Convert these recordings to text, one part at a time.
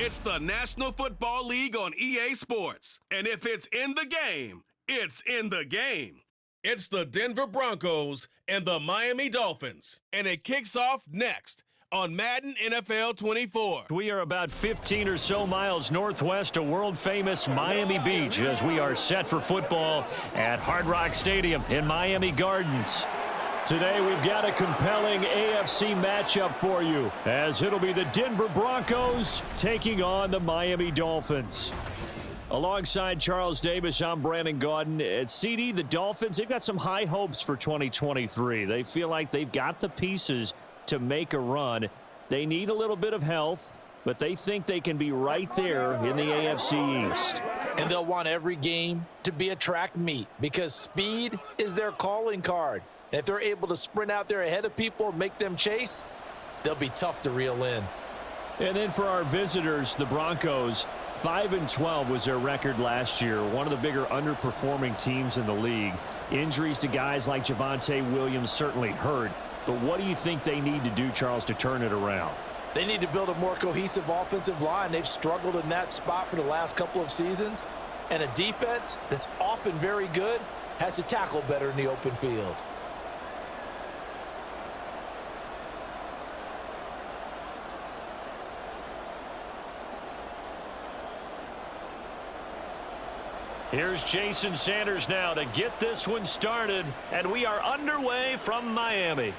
It's the National Football League on EA Sports. And if it's in the game, it's in the game. It's the Denver Broncos and the Miami Dolphins. And it kicks off next on Madden NFL 24. We are about 15 or so miles northwest of world-famous Miami Beach as we are set for football at Hard Rock Stadium in Miami Gardens. Today we've got a compelling AFC matchup for you as it'll be the Denver Broncos taking on the Miami Dolphins. Alongside Charles Davis, I'm Brandon Gaudin. At CD, the Dolphins, they've got some high hopes for 2023. They feel like they've got the pieces to make a run. They need a little bit of health, but they think they can be right there in the AFC East. And they'll want every game to be a track meet because speed is their calling card. And if they're able to sprint out there ahead of people and make them chase, they'll be tough to reel in. And then for our visitors, the Broncos, 5-12 was their record last year, one of the bigger underperforming teams in the league. Injuries to guys like Javonte Williams certainly hurt. But what do you think they need to do, Charles, to turn it around? They need to build a more cohesive offensive line. They've struggled in that spot for the last couple of seasons. And a defense that's often very good has to tackle better in the open field. Here's Jason Sanders now to get this one started, and we are underway from Miami.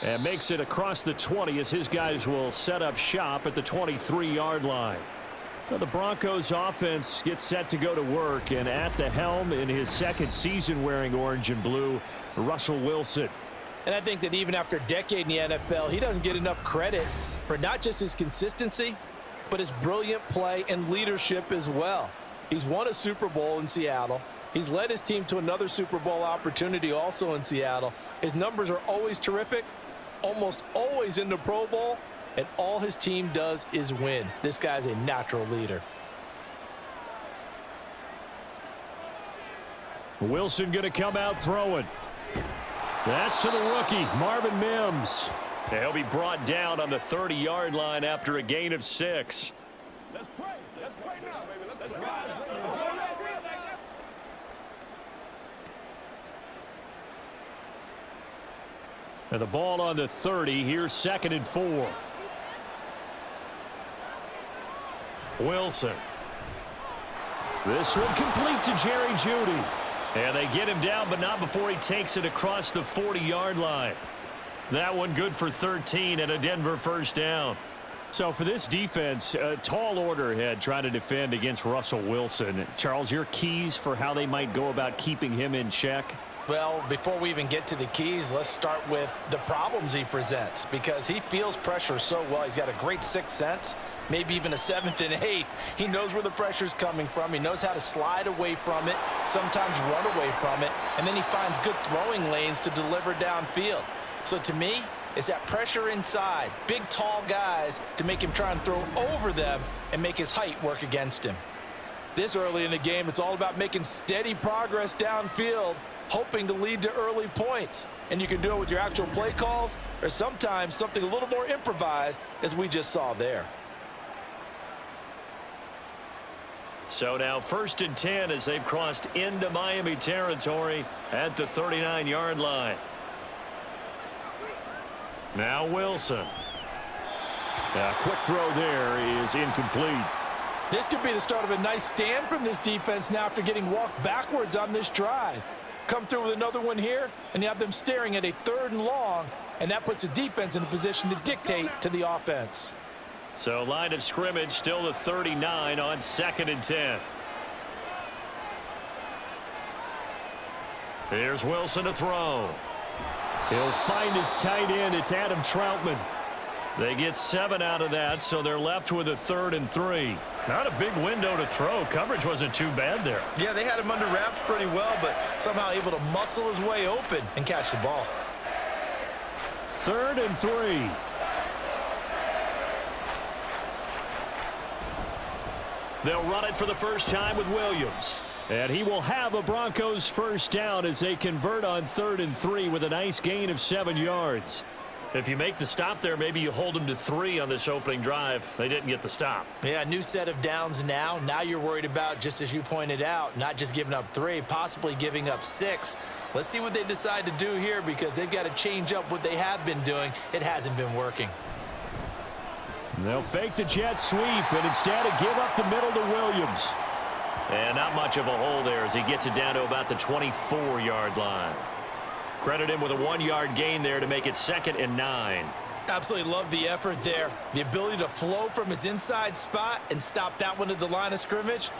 And makes it across the 20 as his guys will set up shop at the 23-yard line. Well, the Broncos offense gets set to go to work, and at the helm in his second season wearing orange and blue, Russell Wilson. And I think that even after a decade in the NFL, he doesn't get enough credit for not just his consistency, but his brilliant play and leadership as well. He's won a Super Bowl in Seattle. He's led his team to another Super Bowl opportunity also in Seattle. His numbers are always terrific, almost always in the Pro Bowl, and all his team does is win. This guy's a natural leader. Wilson going to come out throwing. That's to the rookie, Marvin Mims. He'll be brought down on the 30-yard line after a gain of 6. Let's pray. Let's pray now, baby. Let's pray. And the ball on the 30. Here's 2nd and 4. Wilson. This one complete to Jerry Jeudy. And they get him down, but not before he takes it across the 40-yard line. That one good for 13 and a Denver first down. So for this defense, a tall order ahead trying to defend against Russell Wilson. Charles, your keys for how they might go about keeping him in check? Well, before we even get to the keys, let's start with the problems he presents because he feels pressure so well. He's got a great sixth sense, maybe even a 7th and 8th. He knows where the pressure's coming from. He knows how to slide away from it, sometimes run away from it, and then he finds good throwing lanes to deliver downfield. So to me, it's that pressure inside, big, tall guys to make him try and throw over them and make his height work against him. This early in the game, it's all about making steady progress downfield, hoping to lead to early points. And you can do it with your actual play calls or sometimes something a little more improvised as we just saw there. So now 1st and 10 as they've crossed into Miami territory at the 39-yard line. Now Wilson. A quick throw there is incomplete. This could be the start of a nice stand from this defense now after getting walked backwards on this drive. Come through with another one here, and you have them staring at a 3rd and long, and that puts the defense in a position to dictate to the offense. So line of scrimmage still the 39 on 2nd and 10. Here's Wilson to throw. He'll find his tight end. It's Adam Troutman. They get 7 out of that, so they're left with a 3rd and 3. Not a big window to throw. Coverage wasn't too bad there. Yeah, they had him under wraps pretty well, but somehow able to muscle his way open and catch the ball. 3rd and 3. They'll run it for the first time with Williams. And he will have a Broncos first down as they convert on 3rd and 3 with a nice gain of 7 yards. If you make the stop there, maybe you hold them to 3 on this opening drive. They didn't get the stop. Yeah, new set of downs now. Now you're worried about, just as you pointed out, not just giving up 3, possibly giving up 6. Let's see what they decide to do here, because they've got to change up what they have been doing. It hasn't been working. They'll fake the jet sweep and instead give up the middle to Williams. And not much of a hole there as he gets it down to about the 24-yard line. Credit him with a 1-yard gain there to make it 2nd and 9. Absolutely love the effort there. The ability to flow from his inside spot and stop that one at the line of scrimmage.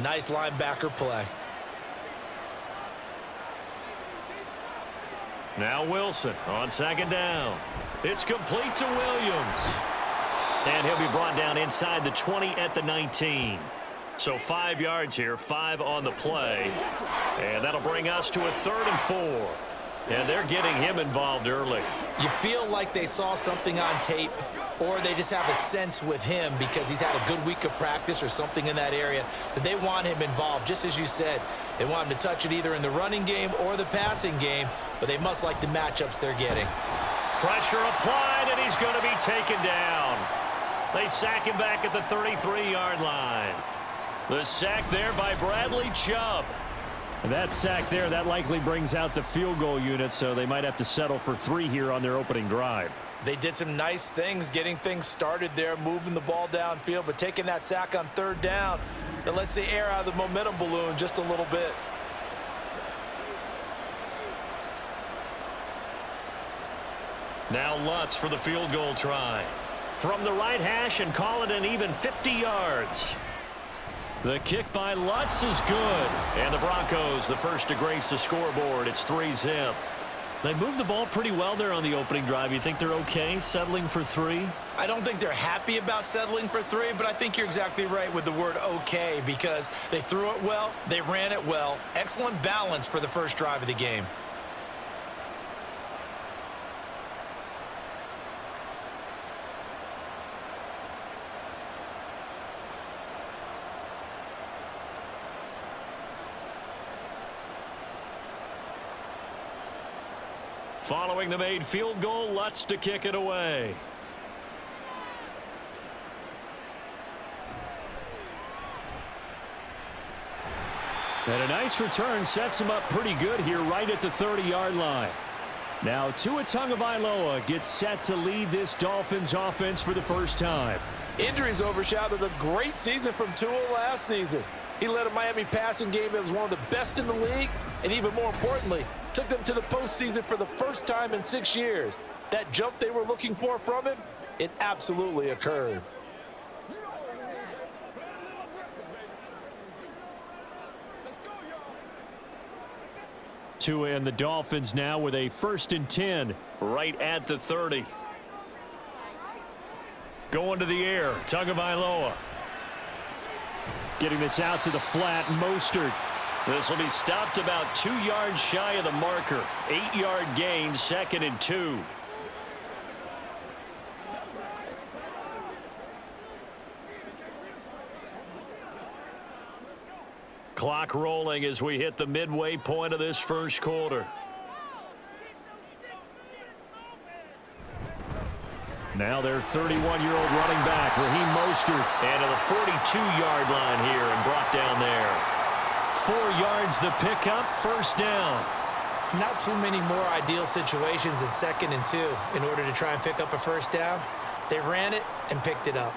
Nice linebacker play. Now Wilson on 2nd down. It's complete to Williams. And he'll be brought down inside the 20 at the 19. So 5 yards here, 5 on the play. And that'll bring us to a 3rd and 4. And they're getting him involved early. You feel like they saw something on tape, or they just have a sense with him because he's had a good week of practice or something in that area that they want him involved. Just as you said, they want him to touch it either in the running game or the passing game, but they must like the matchups they're getting. Pressure applied, and he's going to be taken down. They sack him back at the 33-yard line. The sack there by Bradley Chubb. That sack there, that likely brings out the field goal unit, so they might have to settle for 3 here on their opening drive. They did some nice things getting things started there, moving the ball downfield, but taking that sack on 3rd down, it lets the air out of the momentum balloon just a little bit. Now Lutz for the field goal try. From the right hash and call it an even 50 yards. The kick by Lutz is good. And the Broncos, the first to grace the scoreboard. It's 3-zip. They moved the ball pretty well there on the opening drive. You think they're okay settling for 3? I don't think they're happy about settling for 3, but I think you're exactly right with the word okay, because they threw it well, they ran it well. Excellent balance for the first drive of the game. Following the made field goal, Lutz to kick it away. And a nice return sets him up pretty good here right at the 30-yard line. Now Tua Tagovailoa gets set to lead this Dolphins offense for the first time. Injuries overshadowed a great season from Tua last season. He led a Miami passing game that was one of the best in the league, and even more importantly, took them to the postseason for the first time in 6 years. That jump they were looking for from him, it absolutely occurred. Tua and the Dolphins now with a 1st and 10 right at the 30. Going to the air, Tagovailoa. Getting this out to the flat, Mostert. This will be stopped about 2 yards shy of the marker. 8-yard gain, 2nd and 2. Clock rolling as we hit the midway point of this first quarter. Now their 31-year-old running back, Raheem Mostert, and to the 42-yard line here and brought down there. 4 yards the pickup, 1st down. Not too many more ideal situations in 2nd and 2 in order to try and pick up a 1st down. They ran it and picked it up.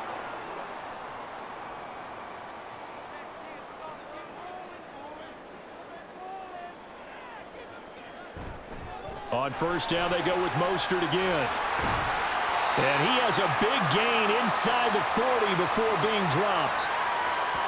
On 1st down, they go with Mostert again. And he has a big gain inside the 40 before being dropped.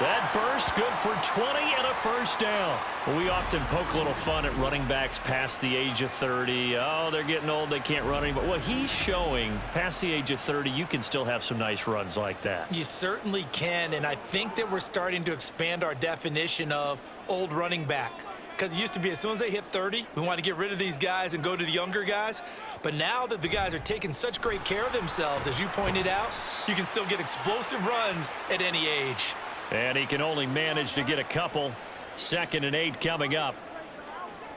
That burst good for 20 and a 1st down. We often poke a little fun at running backs past the age of 30. Oh, they're getting old, they can't run anymore. What he's showing, past the age of 30, you can still have some nice runs like that. You certainly can, and I think that we're starting to expand our definition of old running back. Because it used to be as soon as they hit 30, we want to get rid of these guys and go to the younger guys. But now that the guys are taking such great care of themselves, as you pointed out, you can still get explosive runs at any age. And he can only manage to get a couple. 2nd and 8 coming up.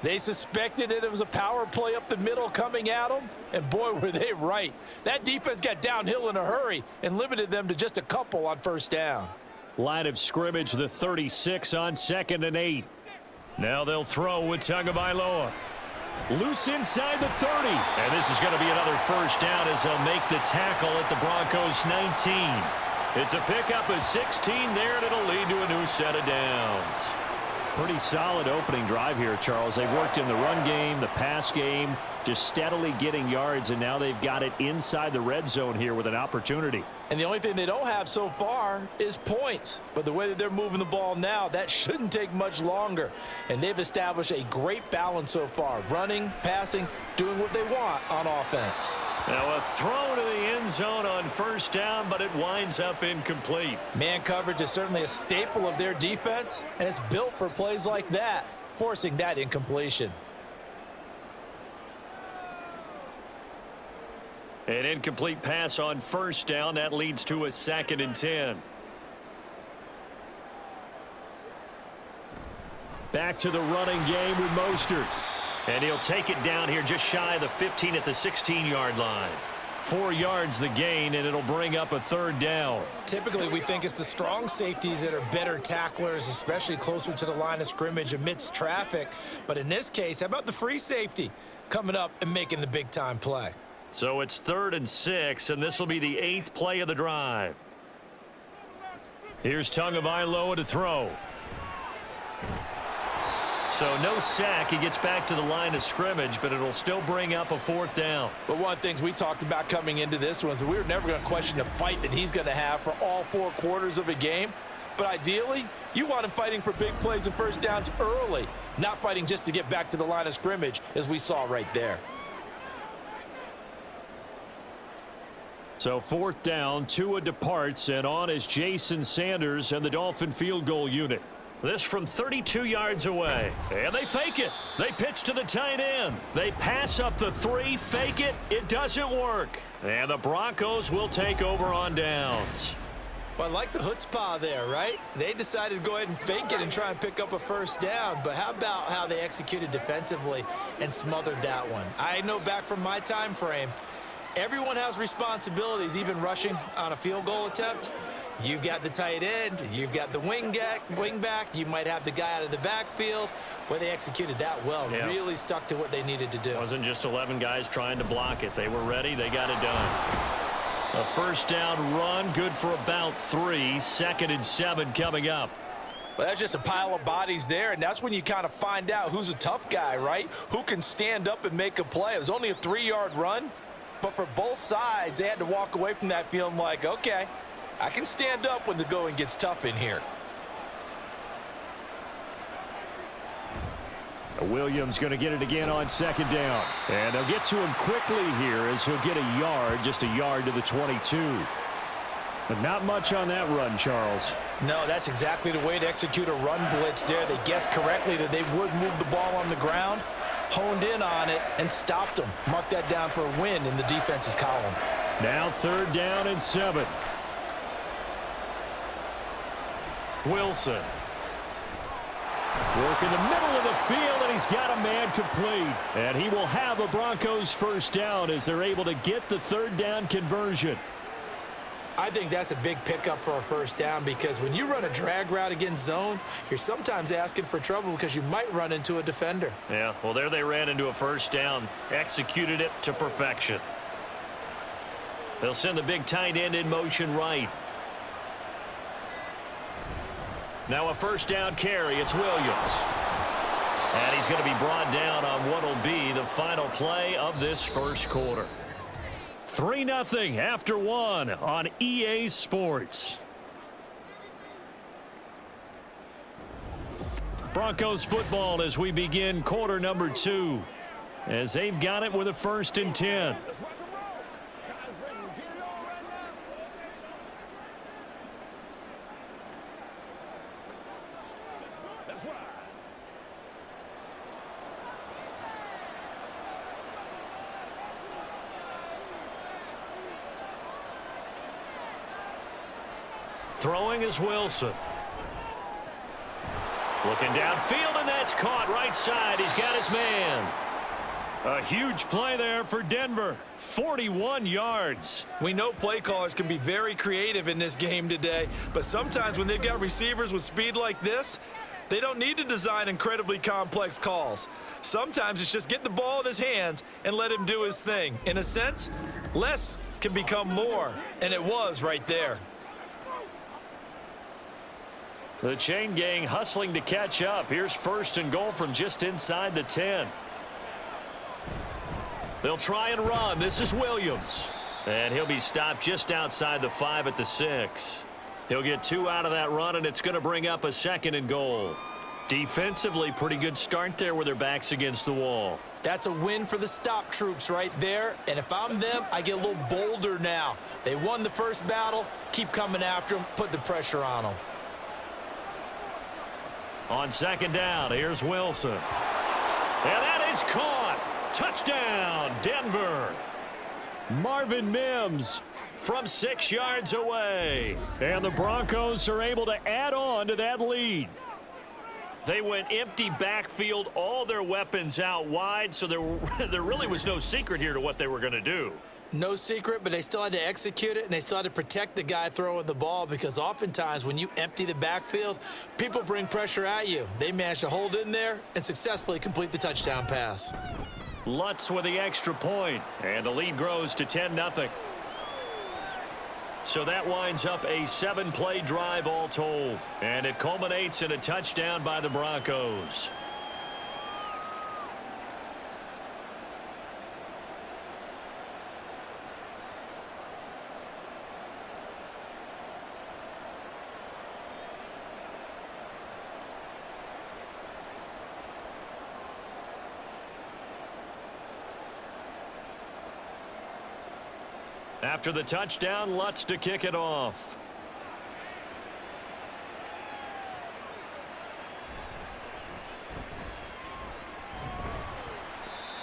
They suspected that it was a power play up the middle coming at them, and boy, were they right. That defense got downhill in a hurry and limited them to just a couple on first down. Line of scrimmage, the 36 on 2nd and 8. Now they'll throw with Tagovailoa. Loose inside the 30. And this is going to be another first down as they'll make the tackle at the Broncos 19. It's a pickup of 16 there, and it'll lead to a new set of downs. Pretty solid opening drive here, Charles. They've worked in the run game, the pass game, just steadily getting yards, and now they've got it inside the red zone here with an opportunity. And the only thing they don't have so far is points. But the way that they're moving the ball now, that shouldn't take much longer. And they've established a great balance so far. Running, passing, doing what they want on offense. Now a throw to the end zone on first down, but it winds up incomplete. Man coverage is certainly a staple of their defense, and it's built for plays like that, forcing that incompletion. An incomplete pass on first down. That leads to a 2nd and 10. Back to the running game with Mostert. And he'll take it down here just shy of the 15 at the 16-yard line. 4 yards the gain, and it'll bring up a 3rd down. Typically, we think it's the strong safeties that are better tacklers, especially closer to the line of scrimmage amidst traffic. But in this case, how about the free safety coming up and making the big-time play? So it's 3rd and 6, and this will be the 8th play of the drive. Here's Tagovailoa to throw. So no sack. He gets back to the line of scrimmage, but it'll still bring up a 4th down. But one of the things we talked about coming into this one is that we were never going to question the fight that he's going to have for all 4 quarters of a game. But ideally, you want him fighting for big plays and first downs early, not fighting just to get back to the line of scrimmage, as we saw right there. So 4th down, Tua departs, and on is Jason Sanders and the Dolphin field goal unit. This from 32 yards away. And they fake it. They pitch to the tight end. They pass up the 3, fake it. It doesn't work. And the Broncos will take over on downs. Well, I like the chutzpah there, right? They decided to go ahead and fake it and try and pick up a first down. But how about how they executed defensively and smothered that one? I know back from my time frame, everyone has responsibilities, even rushing on a field goal attempt. You've got the tight end, you've got the wing back, you might have the guy out of the backfield. But they executed that well, really stuck to what they needed to do. It wasn't just 11 guys trying to block it. They were ready, they got it done. A first down run, good for about 3. 2nd and 7 coming up. Well, that's just a pile of bodies there, and that's when you kind of find out who's a tough guy, right? Who can stand up and make a play. It was only a 3-yard run, but for both sides, they had to walk away from that feeling like, okay, I can stand up when the going gets tough in here. Williams going to get it again on 2nd down. And they'll get to him quickly here as he'll get a yard, just a yard to the 22. But not much on that run, Charles. No, that's exactly the way to execute a run blitz there. They guessed correctly that they would move the ball on the ground, honed in on it, and stopped them. Mark that down for a win in the defense's column. Now 3rd down and 7. Wilson. Work in the middle of the field, and he's got a man complete. And he will have a Broncos first down as they're able to get the 3rd down conversion. I think that's a big pickup for a first down, because when you run a drag route against zone, you're sometimes asking for trouble because you might run into a defender. Yeah, well, there they ran into a first down, executed it to perfection. They'll send the big tight end in motion right. Now a first down carry. It's Williams. And he's going to be brought down on what will be the final play of this first quarter. 3-0 after 1 on EA Sports. Broncos football as we begin quarter number 2. As they've got it with a 1st and 10. Throwing is Wilson. Looking downfield, and that's caught right side. He's got his man. A huge play there for Denver. 41 yards. We know play callers can be very creative in this game today, but sometimes when they've got receivers with speed like this, they don't need to design incredibly complex calls. Sometimes it's just get the ball in his hands and let him do his thing. In a sense, less can become more, and it was right there. The chain gang hustling to catch up. Here's 1st and goal from just inside the 10. They'll try and run. This is Williams. And he'll be stopped just outside the 5 at the 6. He'll get 2 out of that run, and it's going to bring up a 2nd and goal. Defensively, pretty good start there with their backs against the wall. That's a win for the stop troops right there. And if I'm them, I get a little bolder now. They won the first battle. Keep coming after them. Put the pressure on them. On 2nd down, here's Wilson. And that is caught. Touchdown, Denver. Marvin Mims from 6 yards away. And the Broncos are able to add on to that lead. They went empty backfield, all their weapons out wide, so there really was no secret here to what they were going to do. No secret, but they still had to execute it, and they still had to protect the guy throwing the ball, because oftentimes when you empty the backfield, people bring pressure at you. They managed to hold in there and successfully complete the touchdown pass. Lutz with the extra point, and the lead grows to 10-0. So that winds up a 7-play drive all told, and it culminates in a touchdown by the Broncos. After the touchdown, Lutz to kick it off.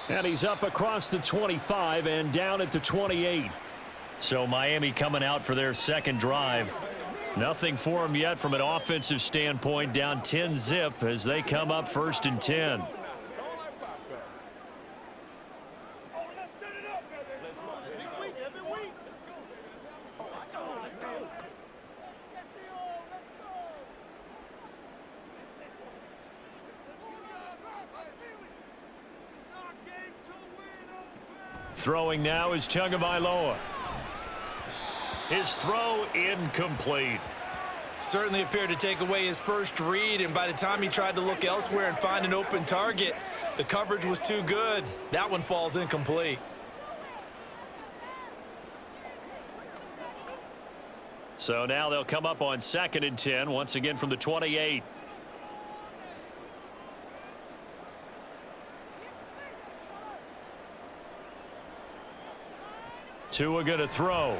And he's up across the 25 and down at the 28. So Miami coming out for their 2nd drive. Nothing for them yet from an offensive standpoint, down 10-zip as they come up 1st and 10. Throwing now is Tagovailoa. His throw incomplete. Certainly appeared to take away his first read, and by the time he tried to look elsewhere and find an open target, the coverage was too good. That one falls incomplete. So now they'll come up on 2nd and 10, once again from the 28. Tua going to throw.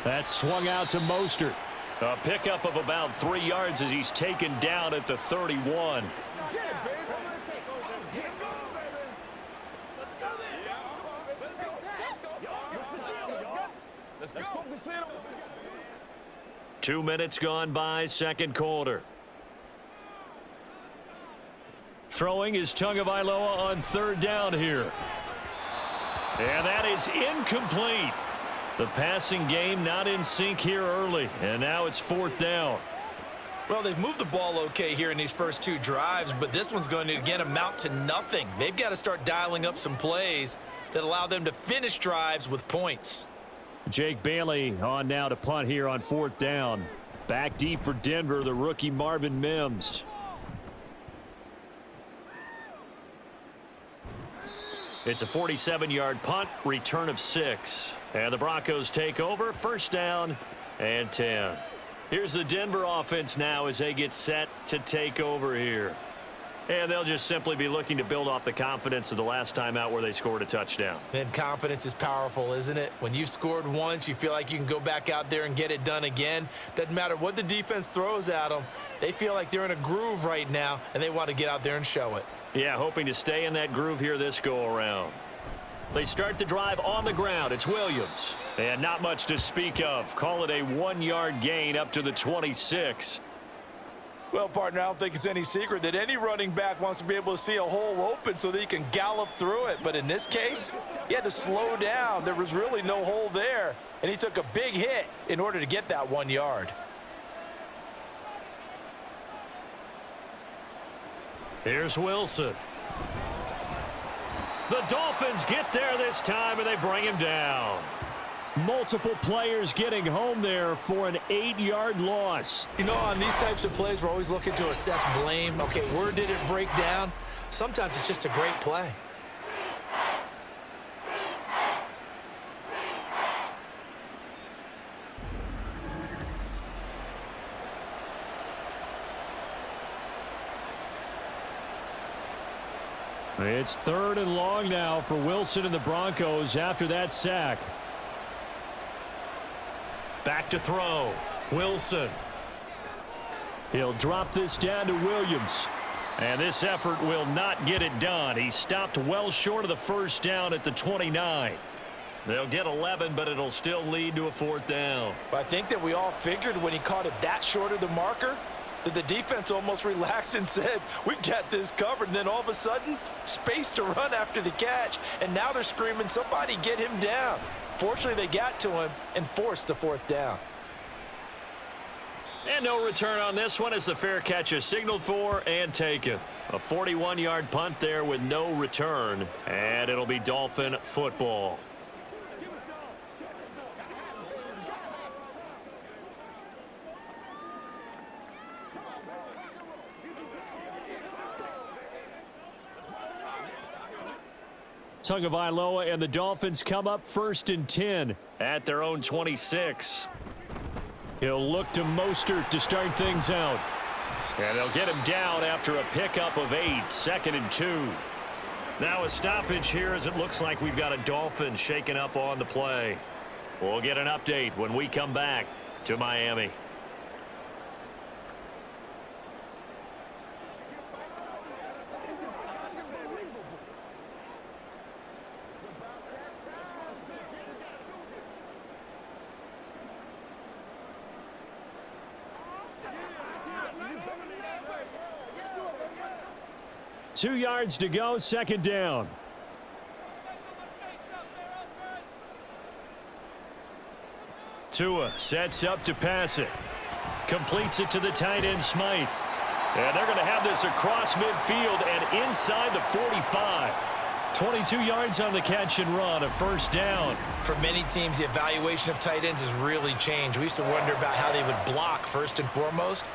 That's swung out to Mostert. A pickup of about 3 yards as he's taken down at the 31. Let's focus in on 2 minutes gone by, 2nd quarter. Throwing is Tagovailoa on 3rd down here. And that is incomplete. The passing game not in sync here early, and now it's 4th down. Well, they've moved the ball okay here in these first 2 drives, but this one's going to again amount to nothing. They've got to start dialing up some plays that allow them to finish drives with points. Jake Bailey on now to punt here on 4th down. Back deep for Denver, the rookie Marvin Mims. It's a 47-yard punt, return of 6. And the Broncos take over, 1st down and 10. Here's the Denver offense now as they get set to take over here. And they'll just simply be looking to build off the confidence of the last time out where they scored a touchdown. And confidence is powerful, isn't it? When you've scored once, you feel like you can go back out there and get it done again. Doesn't matter what the defense throws at them. They feel like they're in a groove right now, and they want to get out there and show it. Yeah, hoping to stay in that groove here this go-around. They start the drive on the ground. It's Williams. And not much to speak of. Call it a 1-yard gain up to the 26. Well, partner, I don't think it's any secret that any running back wants to be able to see a hole open so that he can gallop through it. But in this case, he had to slow down. There was really no hole there, and he took a big hit in order to get that 1 yard. Here's Wilson. The Dolphins get there this time, and they bring him down. Multiple players getting home there for an 8-yard loss. You know, on these types of plays, we're always looking to assess blame. Okay, where did it break down? Sometimes it's just a great play. It's 3rd and long now for Wilson and the Broncos after that sack. Back to throw. Wilson. He'll drop this down to Williams. And this effort will not get it done. He stopped well short of the first down at the 29. They'll get 11, but it'll still lead to a 4th down. I think that we all figured when he caught it that short of the marker that the defense almost relaxed and said, we've got this covered. And then all of a sudden, space to run after the catch. And now they're screaming, somebody get him down. Fortunately, they got to him and forced the 4th down. And no return on this one as the fair catch is signaled for and taken. A 41-yard punt there with no return. And it'll be Dolphin football. Tagovailoa and the Dolphins come up 1st and 10 at their own 26. He'll look to Mostert to start things out. And they'll get him down after a pickup of 8, 2nd and 2. Now a stoppage here as it looks like we've got a Dolphin shaken up on the play. We'll get an update when we come back to Miami. Two yards to go, 2nd down. Tua sets up to pass it. Completes it to the tight end, Smythe. And they're going to have this across midfield and inside the 45. 22 yards on the catch and run, a 1st down. For many teams, the evaluation of tight ends has really changed. We used to wonder about how they would block first and foremost.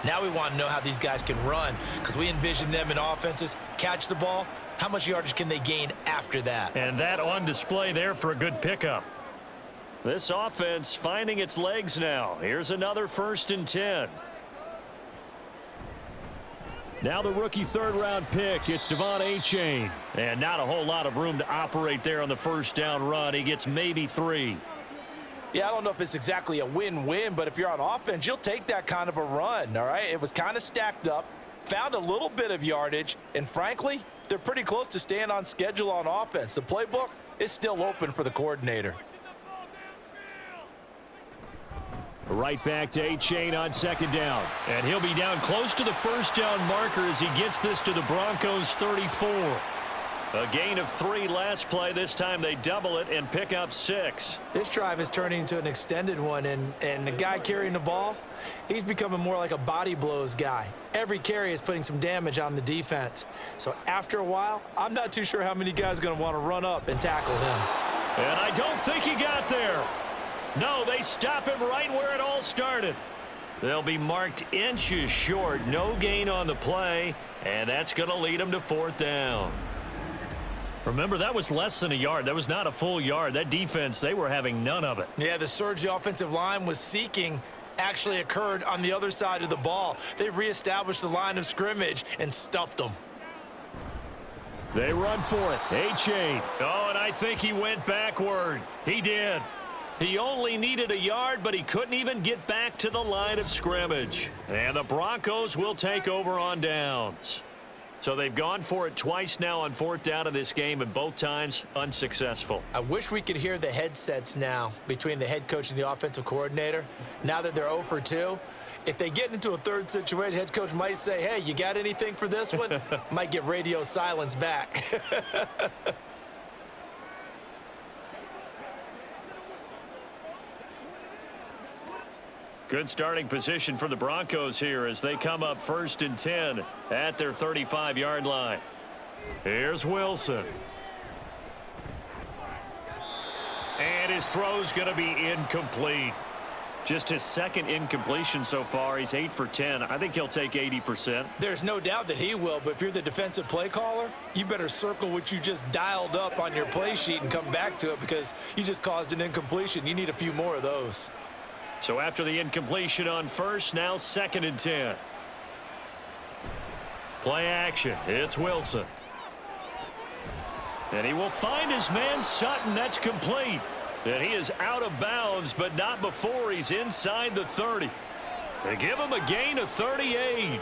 Now we want to know how these guys can run because we envision them in offenses, catch the ball. How much yardage can they gain after that? And that on display there for a good pickup. This offense finding its legs now. Here's another 1st and 10. Now the rookie 3rd-round pick. It's Devon Achane. And not a whole lot of room to operate there on the 1st down run. He gets maybe 3. Yeah, I don't know if it's exactly a win-win, but if you're on offense, you'll take that kind of a run, all right? It was kind of stacked up, found a little bit of yardage, and frankly, they're pretty close to staying on schedule on offense. The playbook is still open for the coordinator. Right back to Achane on 2nd down. And he'll be down close to the 1st down marker as he gets this to the Broncos 34. A gain of 3 last play. This time they double it and pick up 6. This drive is turning into an extended one, and the guy carrying the ball, he's becoming more like a body blows guy. Every carry is putting some damage on the defense. So after a while, I'm not too sure how many guys are going to want to run up and tackle him. And I don't think he got there. No, they stop him right where it all started. They'll be marked inches short. No gain on the play, and that's going to lead them to 4th down. Remember, that was less than a yard. That was not a full yard. That defense, they were having none of it. Yeah, the surge the offensive line was seeking actually occurred on the other side of the ball. They reestablished the line of scrimmage and stuffed them. They run for it. Achane. Oh, and I think he went backward. He did. He only needed a yard, but he couldn't even get back to the line of scrimmage. And the Broncos will take over on downs. So they've gone for it twice now on 4th down in this game, and both times unsuccessful. I wish we could hear the headsets now between the head coach and the offensive coordinator. Now that they're 0 for 2, If they get into a third situation, head coach might say, hey, you got anything for this one? Might get radio silence back. Good starting position for the Broncos here as they come up 1st and 10 at their 35-yard line. Here's Wilson. And his throw's going to be incomplete. Just his second incompletion so far. He's 8 for 10. I think he'll take 80%. There's no doubt that he will, but if you're the defensive play caller, you better circle what you just dialed up on your play sheet and come back to it because you just caused an incompletion. You need a few more of those. So after the incompletion on first, now 2nd and 10. Play action. It's Wilson. And he will find his man Sutton. That's complete. And he is out of bounds, but not before he's inside the 30. They give him a gain of 38.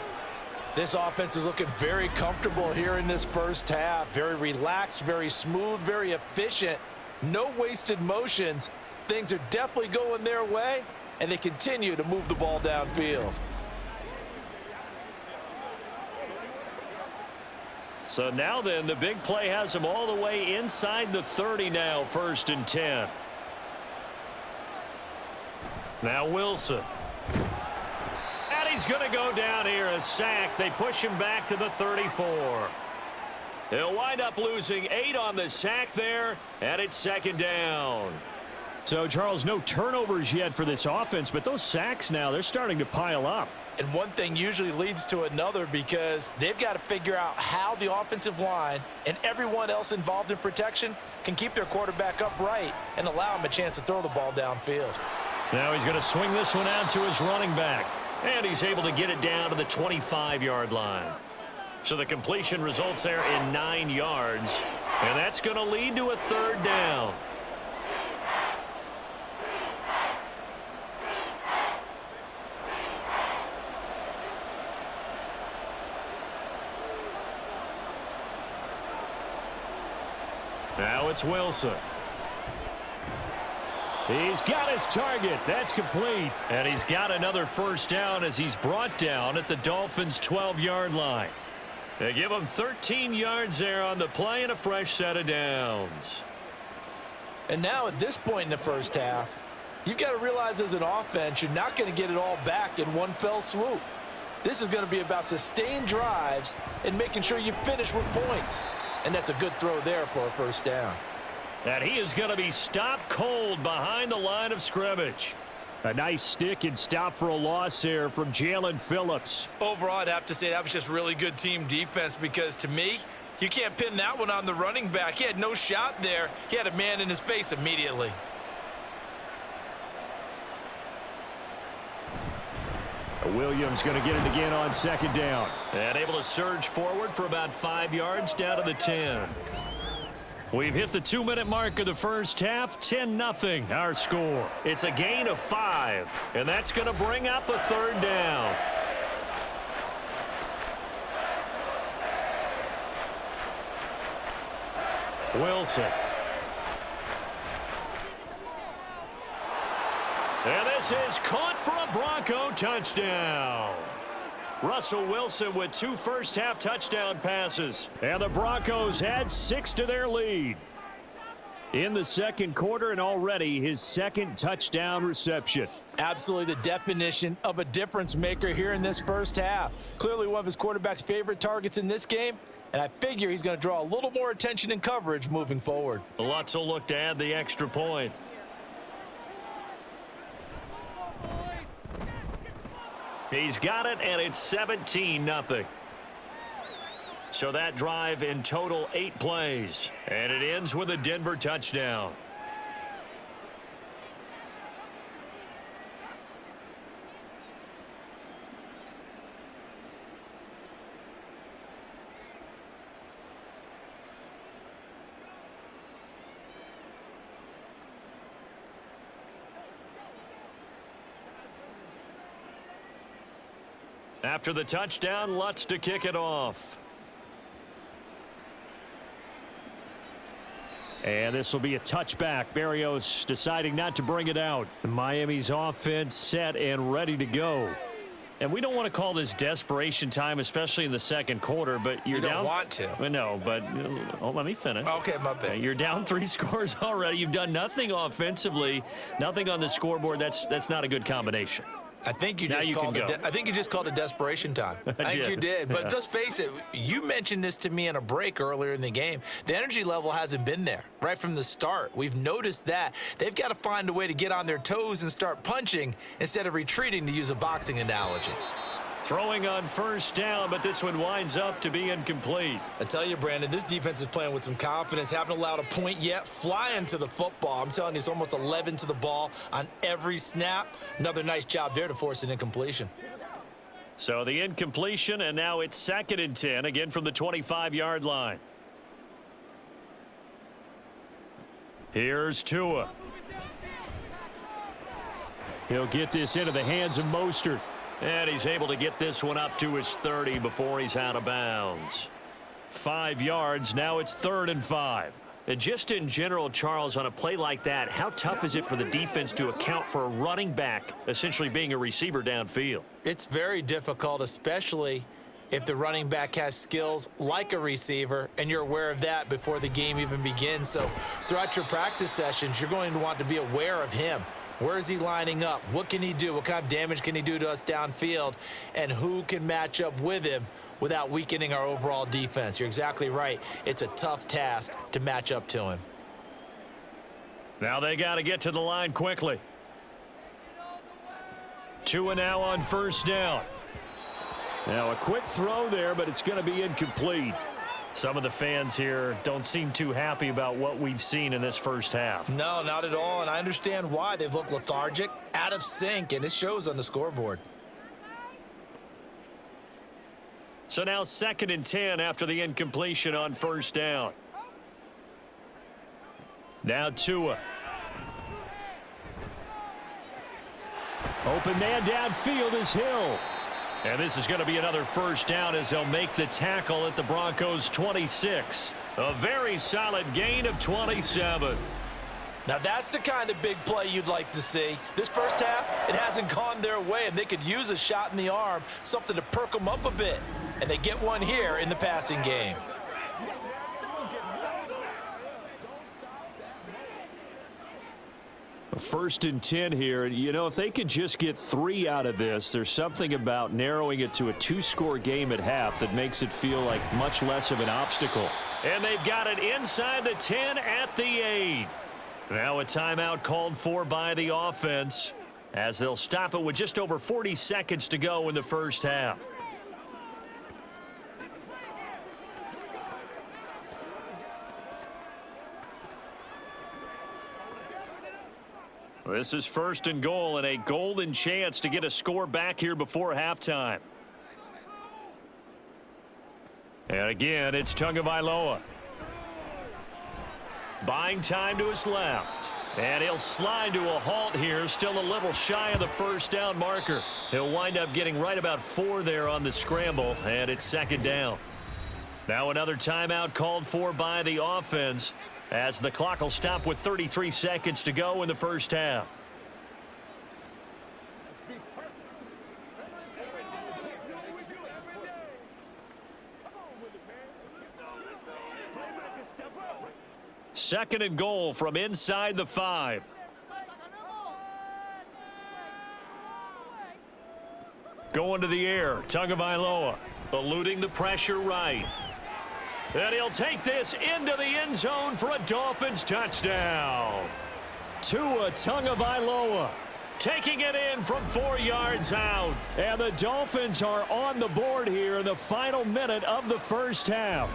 This offense is looking very comfortable here in this first half. Very relaxed, very smooth, very efficient. No wasted motions. Things are definitely going their way, and they continue to move the ball downfield. So now then, the big play has him all the way inside the 30 now, 1st and 10. Now Wilson. And he's going to go down here, a sack. They push him back to the 34. He'll wind up losing 8 on the sack there, and it's 2nd down. So, Charles, no turnovers yet for this offense, but those sacks now, they're starting to pile up. And one thing usually leads to another because they've got to figure out how the offensive line and everyone else involved in protection can keep their quarterback upright and allow him a chance to throw the ball downfield. Now he's going to swing this one out to his running back. And he's able to get it down to the 25-yard line. So the completion results there in 9 yards. And that's going to lead to a 3rd down. Now it's Wilson. He's got his target. That's complete. And he's got another 1st down as he's brought down at the Dolphins' 12-yard line. They give him 13 yards there on the play and a fresh set of downs. And now at this point in the first half, you've got to realize as an offense, you're not going to get it all back in one fell swoop. This is going to be about sustained drives and making sure you finish with points. And that's a good throw there for a 1st down. And he is going to be stopped cold behind the line of scrimmage. A nice stick and stop for a loss here from Jalen Phillips. Overall, I'd have to say that was just really good team defense because to me, you can't pin that one on the running back. He had no shot there. He had a man in his face immediately. Williams going to get it again on 2nd down. And able to surge forward for about 5 yards down to the 10. We've hit the 2-minute mark of the first half. 10-0 our score. It's a gain of 5. And that's going to bring up a 3rd down. Wilson. And this is caught for a Bronco touchdown. Russell Wilson with 2 first-half touchdown passes. And the Broncos add 6 to their lead in the 2nd quarter, and already his 2nd touchdown reception. Absolutely the definition of a difference maker here in this first half. Clearly one of his quarterback's favorite targets in this game, and I figure he's going to draw a little more attention and coverage moving forward. Lutz will look to add the extra point. He's got it, and it's 17-0. So that drive in total 8 plays, and it ends with a Denver touchdown. After the touchdown, Lutz to kick it off. And this will be a touchback. Berrios deciding not to bring it out. Miami's offense set and ready to go. And we don't want to call this desperation time, especially in the second quarter, but you're you down. don't want to. No, but let me finish. Okay, my bad. You're down 3 scores already. You've done nothing offensively, nothing on the scoreboard. That's not a good combination. I think you Now just you called can it. go. I think you just called it desperation time. I think you did. But let's face it. You mentioned this to me in a break earlier in the game. The energy level hasn't been there right from the start. We've noticed that they've got to find a way to get on their toes and start punching instead of retreating, to use a boxing analogy. Throwing on first down, but this one winds up to be incomplete. I tell you, Brandon, this defense is playing with some confidence. Haven't allowed a point yet. Flying to the football. I'm telling you, it's almost 11 to the ball on every snap. Another nice job there to force an incompletion. So the incompletion, and now it's 2nd and 10, again from the 25-yard line. Here's Tua. He'll get this into the hands of Mostert. And he's able to get this one up to his 30 before he's out of bounds. 5 yards. Now it's 3rd and 5. And just in general, Charles, on a play like that, how tough is it for the defense to account for a running back essentially being a receiver downfield? It's very difficult, especially if the running back has skills like a receiver, and you're aware of that before the game even begins. So throughout your practice sessions, you're going to want to be aware of him. Where is he lining up? What can he do? What kind of damage can he do to us downfield? And who can match up with him without weakening our overall defense? You're exactly right. It's a tough task to match up to him. Now they got to get to the line quickly. Tua now on first down. Now a quick throw there, but it's going to be incomplete. Some of the fans here don't seem too happy about what we've seen in this first half. No, not at all, and I understand why. They've looked lethargic, out of sync, and it shows on the scoreboard. So now 2nd and 10 after the incompletion on first down. Now Tua. Open man downfield is Hill. And this is going to be another first down as they'll make the tackle at the Broncos' 26. A very solid gain of 27. Now that's the kind of big play you'd like to see. This first half, it hasn't gone their way, and they could use a shot in the arm, something to perk them up a bit. And they get one here in the passing game. 1st and 10 here. You know, if they could just get 3 out of this, there's something about narrowing it to a 2-score game at half that makes it feel like much less of an obstacle. And they've got it inside the 10 at the 8. Now a timeout called for by the offense as they'll stop it with just over 40 seconds to go in the first half. This is 1st and goal and a golden chance to get a score back here before halftime. And again, it's Tagovailoa. Buying time to his left. And he'll slide to a halt here, still a little shy of the first down marker. He'll wind up getting right about 4 there on the scramble, and it's 2nd down. Now another timeout called for by the offense, as the clock will stop with 33 seconds to go in the first half. Second and goal from inside the 5. Going to the air, Tagovailoa, eluding the pressure right. And he'll take this into the end zone for a Dolphins touchdown. Tua Tagovailoa taking it in from 4 yards out. And the Dolphins are on the board here in the final minute of the first half.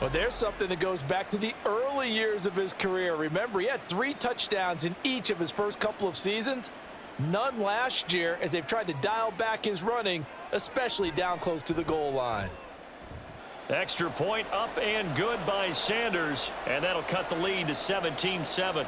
Well, there's something that goes back to the early years of his career. Remember, he had 3 touchdowns in each of his first couple of seasons. None last year as they've tried to dial back his running, especially down close to the goal line. Extra point up and good by Sanders, and that'll cut the lead to 17-7.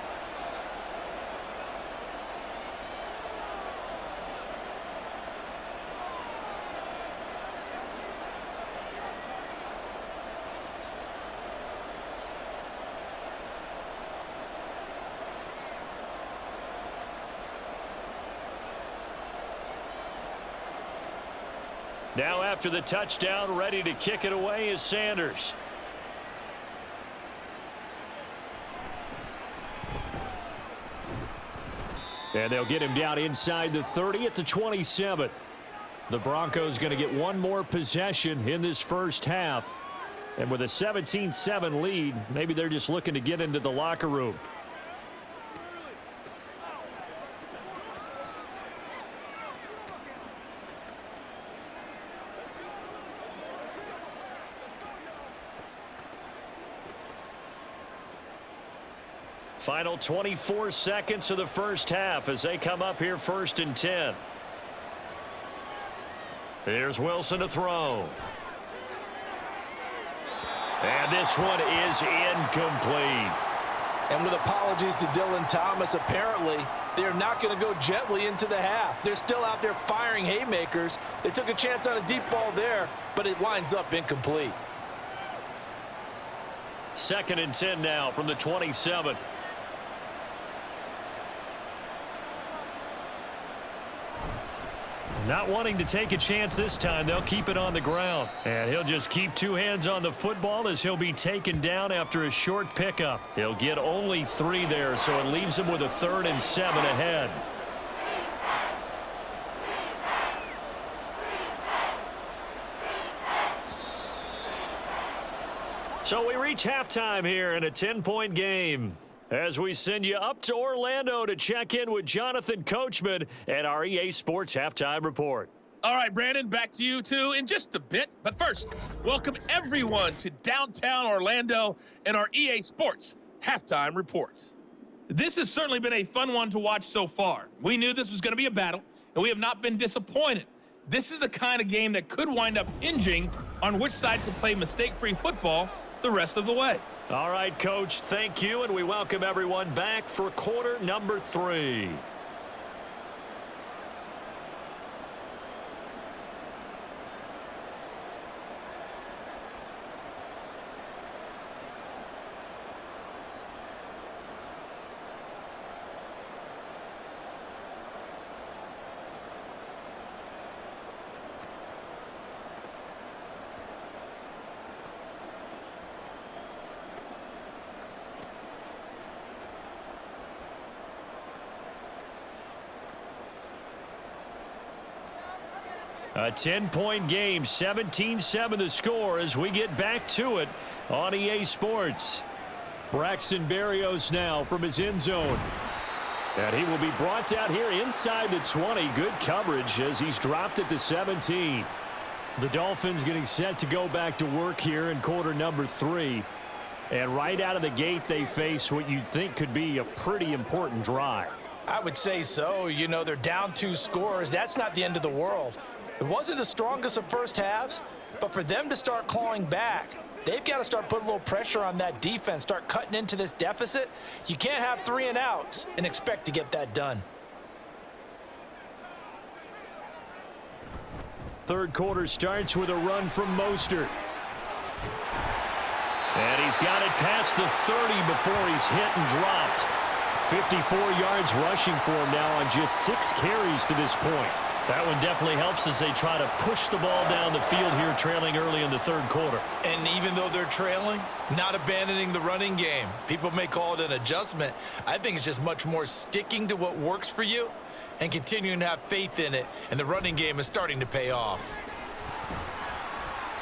Now after the touchdown, ready to kick it away is Sanders. And they'll get him down inside the 30 at the 27. The Broncos going to get one more possession in this first half. And with a 17-7 lead, maybe they're just looking to get into the locker room. Final 24 seconds of the first half as they come up here 1st and 10. Here's Wilson to throw. And this one is incomplete. And with apologies to Dylan Thomas, apparently they're not going to go gently into the half. They're still out there firing haymakers. They took a chance on a deep ball there, but it winds up incomplete. 2nd and 10 now from the 27. Not wanting to take a chance this time, they'll keep it on the ground. And he'll just keep two hands on the football as he'll be taken down after a short pickup. He'll get only 3 there, so it leaves him with a 3rd and 7 ahead. So we reach halftime here in a 10-point game, as we send you up to Orlando to check in with Jonathan Coachman and our EA Sports Halftime Report. All right, Brandon, back to you two in just a bit. But first, welcome everyone to downtown Orlando and our EA Sports Halftime Report. This has certainly been a fun one to watch so far. We knew this was going to be a battle, and we have not been disappointed. This is the kind of game that could wind up hinging on which side can play mistake-free football the rest of the way. All right, Coach, thank you, and we welcome everyone back for quarter number 3. A 10-point game, 17-7 the score as we get back to it on EA Sports. Braxton Berrios now from his end zone. And he will be brought down here inside the 20. Good coverage as he's dropped at the 17. The Dolphins getting set to go back to work here in quarter number 3. And right out of the gate, they face what you'd think could be a pretty important drive. I would say so. You know, they're down 2 scores. That's not the end of the world. It wasn't the strongest of first halves, but for them to start clawing back, they've got to start putting a little pressure on that defense, start cutting into this deficit. You can't have 3 and outs and expect to get that done. Third quarter starts with a run from Mostert. And he's got it past the 30 before he's hit and dropped. 54 yards rushing for him now on just 6 carries to this point. That one definitely helps as they try to push the ball down the field here, trailing early in the third quarter. And even though they're trailing, not abandoning the running game. People may call it an adjustment. I think it's just much more sticking to what works for you and continuing to have faith in it. And the running game is starting to pay off.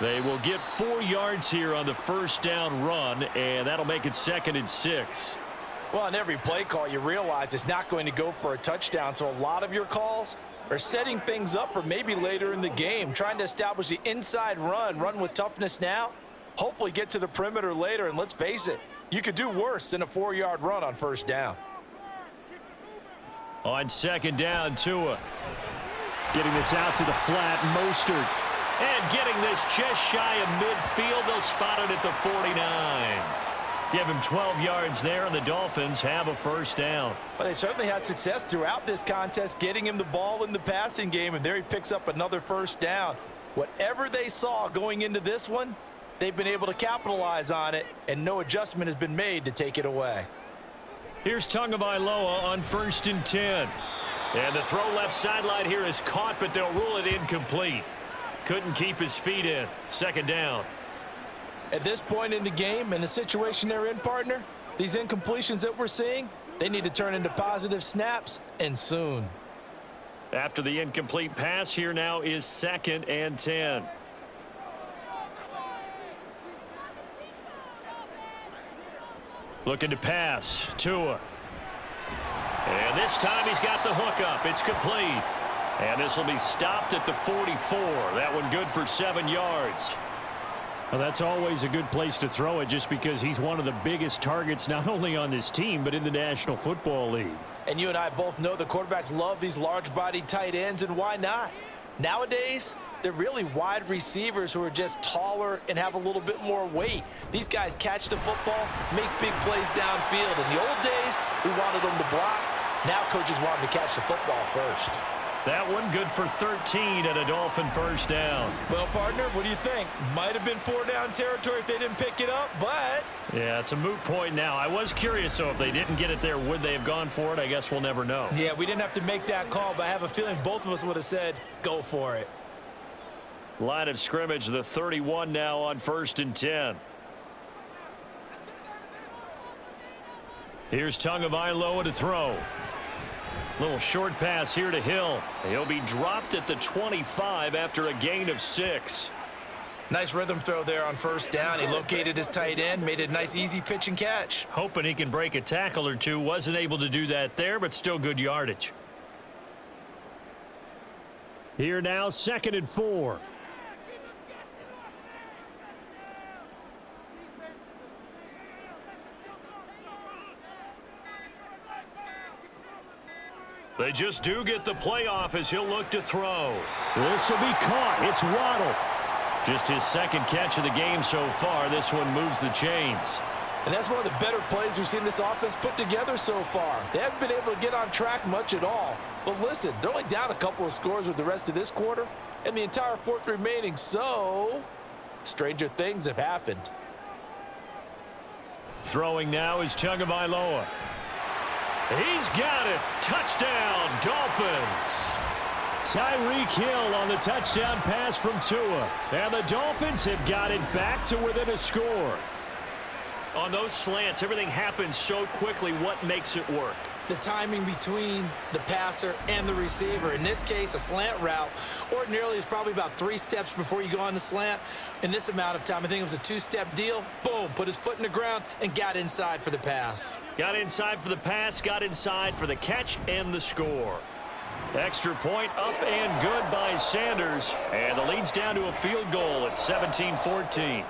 They will get 4 yards here on the first down run, and that'll make it 2nd and 6. Well, on every play call, you realize it's not going to go for a touchdown. So a lot of your calls are setting things up for maybe later in the game, trying to establish the inside run with toughness now, hopefully get to the perimeter later. And let's face it, you could do worse than a 4-yard run on first down. On second down, Tua getting this out to the flat. Mostert, and getting this just shy of midfield. They'll spot it at the 49. Give him 12 yards there, and the Dolphins have a first down. Well, they certainly had success throughout this contest, getting him the ball in the passing game, and there he picks up another first down. Whatever they saw going into this one, they've been able to capitalize on it, and no adjustment has been made to take it away. Here's Tagovailoa on 1st and 10. And the throw left sideline here is caught, but they'll rule it incomplete. couldn't keep his feet in. Second down. At this point in the game and the situation they're in, partner, these incompletions that we're seeing, they need to turn into positive snaps, and soon. After the incomplete pass, here now is 2nd and 10. Looking to pass. Tua. And this time he's got the hook up. It's complete. And this will be stopped at the 44. That one good for 7 yards. Well, that's always a good place to throw it just because he's one of the biggest targets not only on this team but in the National Football League. And you and I both know the quarterbacks love these large-bodied tight ends, and why not? Nowadays, they're really wide receivers who are just taller and have a little bit more weight. These guys catch the football, make big plays downfield. In the old days, we wanted them to block. Now coaches want them to catch the football first. That one good for 13 and a Dolphin first down. Well, partner, what do you think? Might have been 4-down territory if they didn't pick it up, but... Yeah, it's a moot point now. I was curious, so if they didn't get it there, would they have gone for it? I guess we'll never know. Yeah, we didn't have to make that call, but I have a feeling both of us would have said, go for it. Line of scrimmage, the 31 now on 1st and 10. Here's Tagovailoa to throw. Little short pass here to Hill. He'll be dropped at the 25 after a gain of 6. Nice rhythm throw there on 1st down. He located his tight end, made it a nice easy pitch and catch. Hoping he can break a tackle or two. Wasn't able to do that there, but still good yardage. Here now, 2nd and 4. They just do get the playoff as he'll look to throw. This will be caught. It's Waddle. Just his 2nd catch of the game so far. This one moves the chains. And that's one of the better plays we've seen this offense put together so far. They haven't been able to get on track much at all. But listen, they're only down a couple of scores with the rest of this quarter and the entire 4th remaining, so stranger things have happened. Throwing now is Tagovailoa. He's got it. Touchdown, Dolphins. Tyreek Hill on the touchdown pass from Tua. And the Dolphins have got it back to within a score. On those slants, everything happens so quickly. What makes it work? The timing between the passer and the receiver. In this case, a slant route ordinarily is probably about 3 steps before you go on the slant. In this amount of time, I think it was a 2-step deal. Boom, put his foot in the ground and got inside for the pass. Got inside for the pass, got inside for the catch and the score. Extra point up and good by Sanders. And the lead's down to a field goal at 17-14.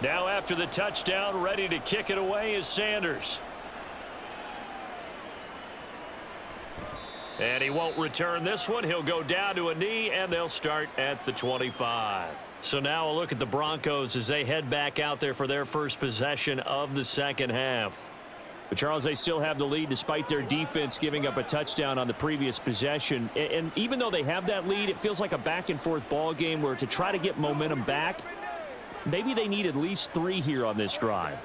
Now after the touchdown, ready to kick it away is Sanders. And he won't return this one. He'll go down to a knee, and they'll start at the 25. So now a look at the Broncos as they head back out there for their first possession of the 2nd half. But, Charles, they still have the lead despite their defense giving up a touchdown on the previous possession. And even though they have that lead, it feels like a back-and-forth ball game where to try to get momentum back, maybe they need at least 3 here on this drive.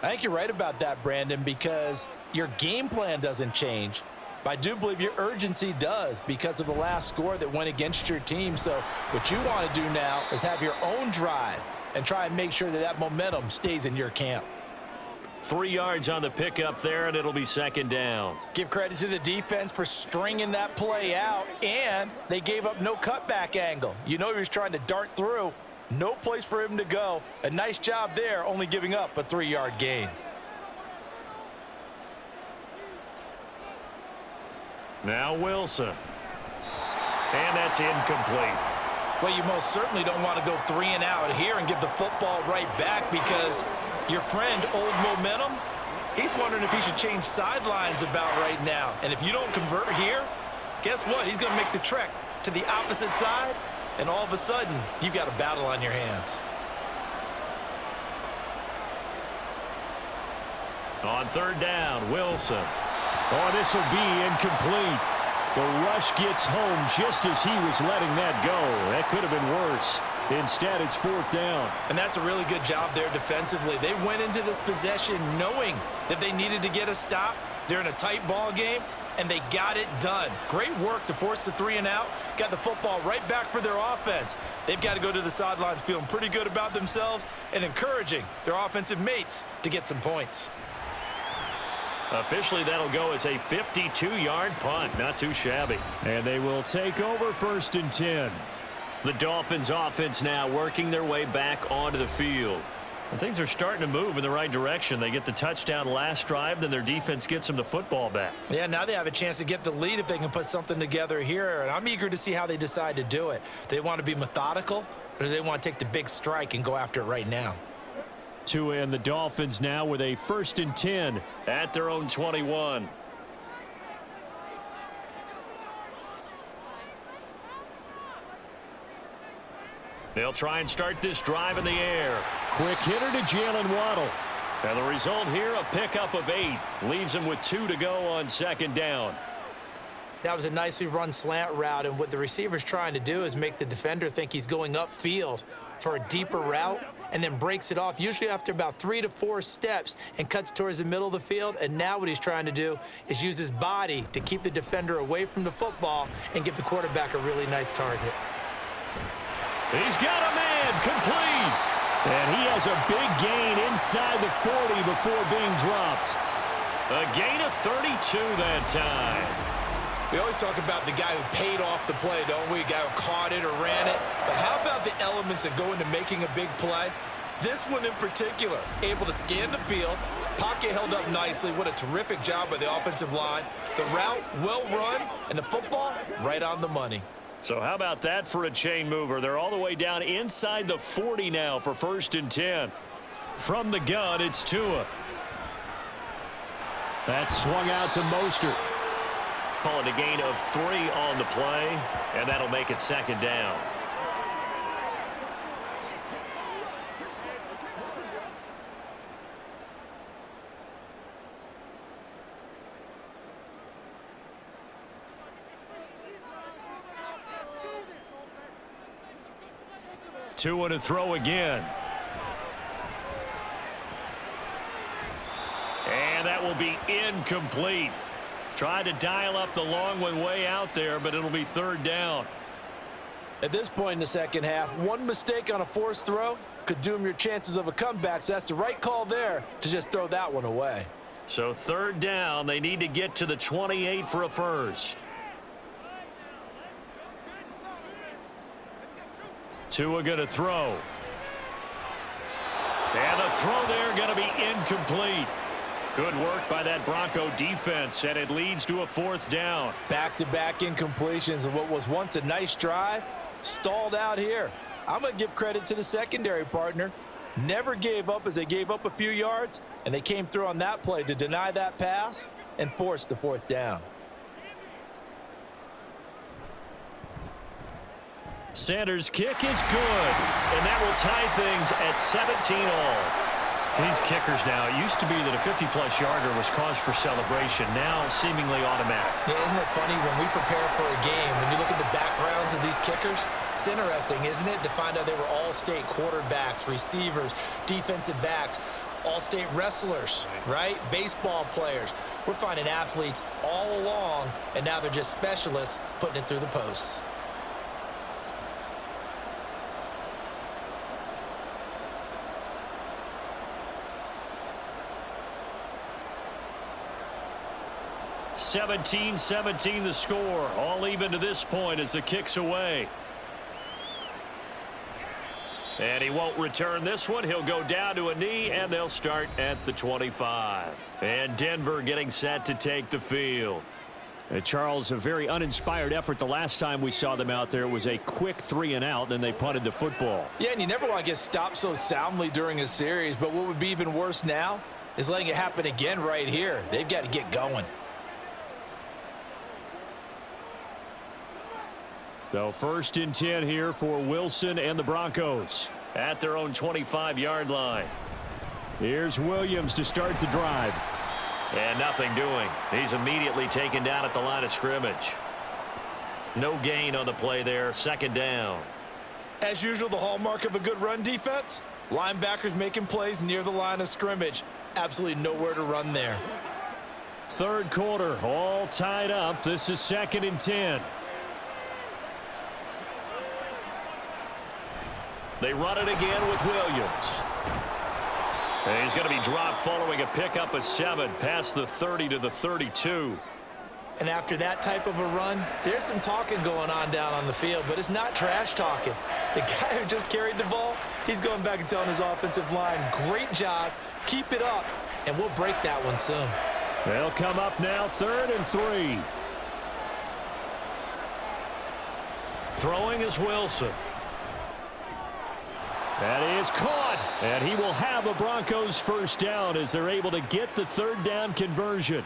I think you're right about that, Brandon, because your game plan doesn't change. But I do believe your urgency does because of the last score that went against your team. So what you want to do now is have your own drive and try and make sure that that momentum stays in your camp. 3 yards on the pickup there, and it'll be 2nd down. Give credit to the defense for stringing that play out, and they gave up no cutback angle. You know he was trying to dart through. No place for him to go. A nice job there, only giving up a 3-yard gain. Now Wilson. And that's incomplete. Well, you most certainly don't want to go 3 and out here and give the football right back because your friend, Old Momentum, he's wondering if he should change sidelines about right now. And if you don't convert here, guess what? He's going to make the trek to the opposite side, and all of a sudden, you've got a battle on your hands. On third down, Wilson. Oh, this will be incomplete. The rush gets home just as he was letting that go. That could have been worse. Instead, it's fourth down. And that's a really good job there defensively. They went into this possession knowing that they needed to get a stop. They're in a tight ball game, and they got it done. Great work to force the 3 and out. Got the football right back for their offense. They've got to go to the sidelines feeling pretty good about themselves and encouraging their offensive mates to get some points. Officially, that'll go as a 52-yard punt. Not too shabby. And they will take over first and 10. The Dolphins offense now working their way back onto the field. And things are starting to move in the right direction. They get the touchdown last drive, then their defense gets them the football back. Yeah, now they have a chance to get the lead if they can put something together here. And I'm eager to see how they decide to do it. Do they want to be methodical, or do they want to take the big strike and go after it right now? Tua and the Dolphins now with a first and 10 at their own 21. They'll try and start this drive in the air. Quick hitter to Jalen Waddle. And the result here, a pickup of 8. Leaves them with 2 to go on second down. That was a nicely run slant route, and what the receiver's trying to do is make the defender think he's going upfield for a deeper route, and then breaks it off, usually after about 3 to 4 steps, and cuts towards the middle of the field. And now what he's trying to do is use his body to keep the defender away from the football and give the quarterback a really nice target. He's got a man, complete. And he has a big gain inside the 40 before being dropped. A gain of 32 that time. We always talk about the guy who paid off the play, don't we? A guy who caught it or ran it. But how about the elements that go into making a big play? This one in particular, able to scan the field, pocket held up nicely. What a terrific job by the offensive line. The route, well run, and the football, right on the money. So how about that for a chain mover? They're all the way down inside the 40 now for first and 10. From the gun, it's Tua. That's swung out to Mostert. Call it a gain of 3 on the play, and that'll make it second down. Tua to throw again. And that will be incomplete. Tried to dial up the long one way out there, but it'll be third down. At this point in the second half, one mistake on a forced throw could doom your chances of a comeback. So that's the right call there to just throw that one away. So third down, they need to get to the 28 for a first. Tua going to throw. And the throw there going to be incomplete. Good work by that Bronco defense, and it leads to a fourth down. Back-to-back incompletions, and what was once a nice drive stalled out here. I'm going to give credit to the secondary partner. Never gave up as they gave up a few yards, and they came through on that play to deny that pass and force the fourth down. Sanders' kick is good, and that will tie things at 17 all. These kickers now, it used to be that a 50-plus yarder was cause for celebration. Now seemingly automatic. Yeah, isn't it funny when we prepare for a game, when you look at the backgrounds of these kickers, it's interesting, isn't it, to find out they were all-state quarterbacks, receivers, defensive backs, all-state wrestlers, right? Baseball players. We're finding athletes all along, and now they're just specialists putting it through the posts. (17-17) the score. All even to this point as the kick's away. And he won't return this one. He'll go down to a knee, and they'll start at the 25. And Denver getting set to take the field. Charles, a very uninspired effort the last time we saw them out there. It was a quick 3 and out, then they punted the football. Yeah, and you never want to get stopped so soundly during a series, but what would be even worse now is letting it happen again right here. They've got to get going. So first and 10 here for Wilson and the Broncos. At their own 25-yard line. Here's Williams to start the drive. And nothing doing. He's immediately taken down at the line of scrimmage. No gain on the play there. Second down. As usual, the hallmark of a good run defense, linebackers making plays near the line of scrimmage. Absolutely nowhere to run there. Third quarter, all tied up. This is 2nd and 10. They run it again with Williams. And he's going to be dropped following a pickup of 7 past the 30 to the 32. And after that type of a run, there's some talking going on down on the field, but it's not trash talking. The guy who just carried the ball, he's going back and telling his offensive line, great job, keep it up, and we'll break that one soon. They'll come up now 3rd and 3. Throwing is Wilson. That is caught, and he will have a Broncos first down as they're able to get the 3rd down conversion.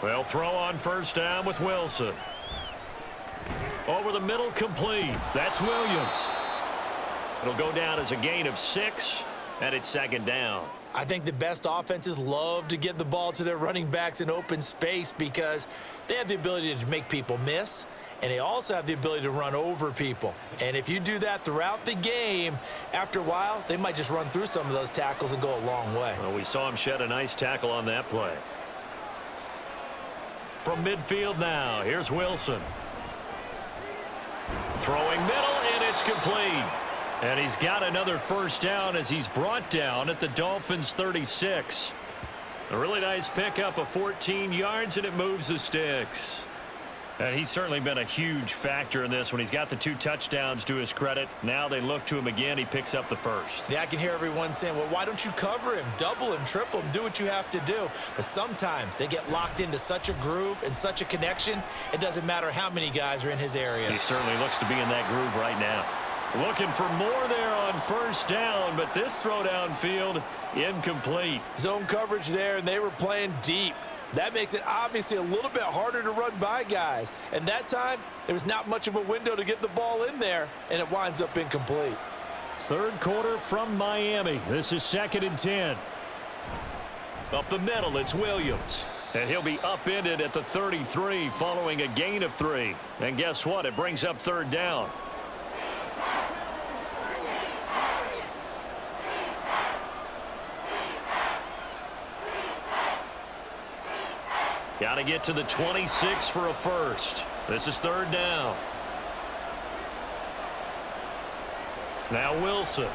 They'll throw on first down with Wilson. Over the middle, complete. That's Williams. It'll go down as a gain of 6, and it's 2nd down. I think the best offenses love to get the ball to their running backs in open space because they have the ability to make people miss, and they also have the ability to run over people. And if you do that throughout the game, after a while, they might just run through some of those tackles and go a long way. Well, we saw him shed a nice tackle on that play. From midfield now, here's Wilson. Throwing middle, and it's complete. And he's got another first down as he's brought down at the Dolphins' 36. A really nice pickup of 14 yards, and it moves the sticks. And he's certainly been a huge factor in this when he's got the 2 touchdowns to his credit. Now they look to him again. He picks up the first. Yeah, I can hear everyone saying, well, why don't you cover him, double him, triple him, do what you have to do. But sometimes they get locked into such a groove and such a connection, it doesn't matter how many guys are in his area. He certainly looks to be in that groove right now. Looking for more there on first down, but this throw downfield incomplete. Zone coverage there, and they were playing deep. That makes it obviously a little bit harder to run by guys. And that time, there was not much of a window to get the ball in there, and it winds up incomplete. Third quarter from Miami. This is 2nd and 10. Up the middle, it's Williams. And he'll be upended at the 33 following a gain of 3. And guess what? It brings up 3rd down. Got to get to the 26 for a first. This is 3rd down. Now Wilson.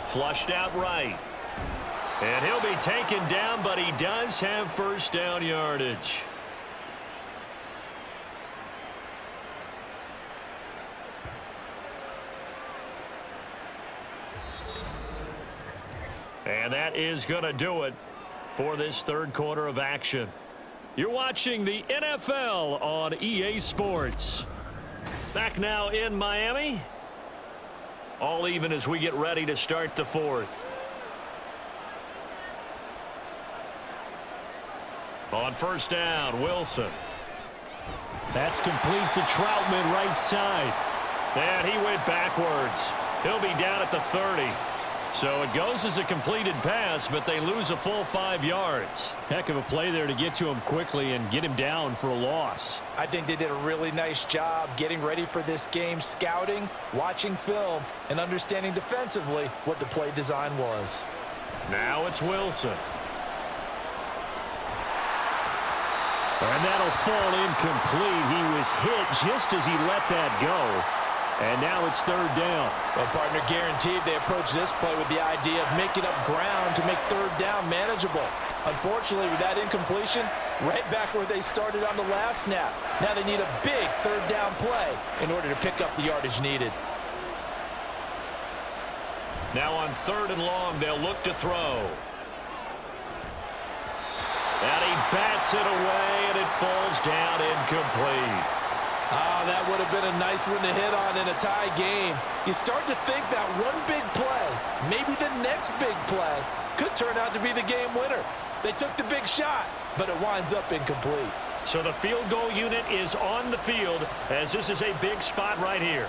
Flushed out right. And he'll be taken down, but he does have first down yardage. And that is going to do it for this 3rd quarter of action. You're watching the NFL on EA Sports. Back now in Miami. All even as we get ready to start the 4th. On first down, Wilson. That's complete to Troutman, right side. And he went backwards. He'll be down at the 30. So it goes as a completed pass, but they lose a full 5 yards. Heck of a play there to get to him quickly and get him down for a loss. I think they did a really nice job getting ready for this game, scouting, watching film, and understanding defensively what the play design was. Now it's Wilson. And that'll fall incomplete. He was hit just as he let that go. And now it's 3rd down. Well, partner, guaranteed they approach this play with the idea of making up ground to make 3rd down manageable. Unfortunately, with that incompletion, right back where they started on the last snap. Now they need a big 3rd down play in order to pick up the yardage needed. Now on 3rd and long, they'll look to throw. And he bats it away, and it falls down incomplete. Oh, that would have been a nice one to hit on in a tie game. You start to think that one big play, maybe the next big play, could turn out to be the game winner. They took the big shot, but it winds up incomplete. So the field goal unit is on the field, as this is a big spot right here.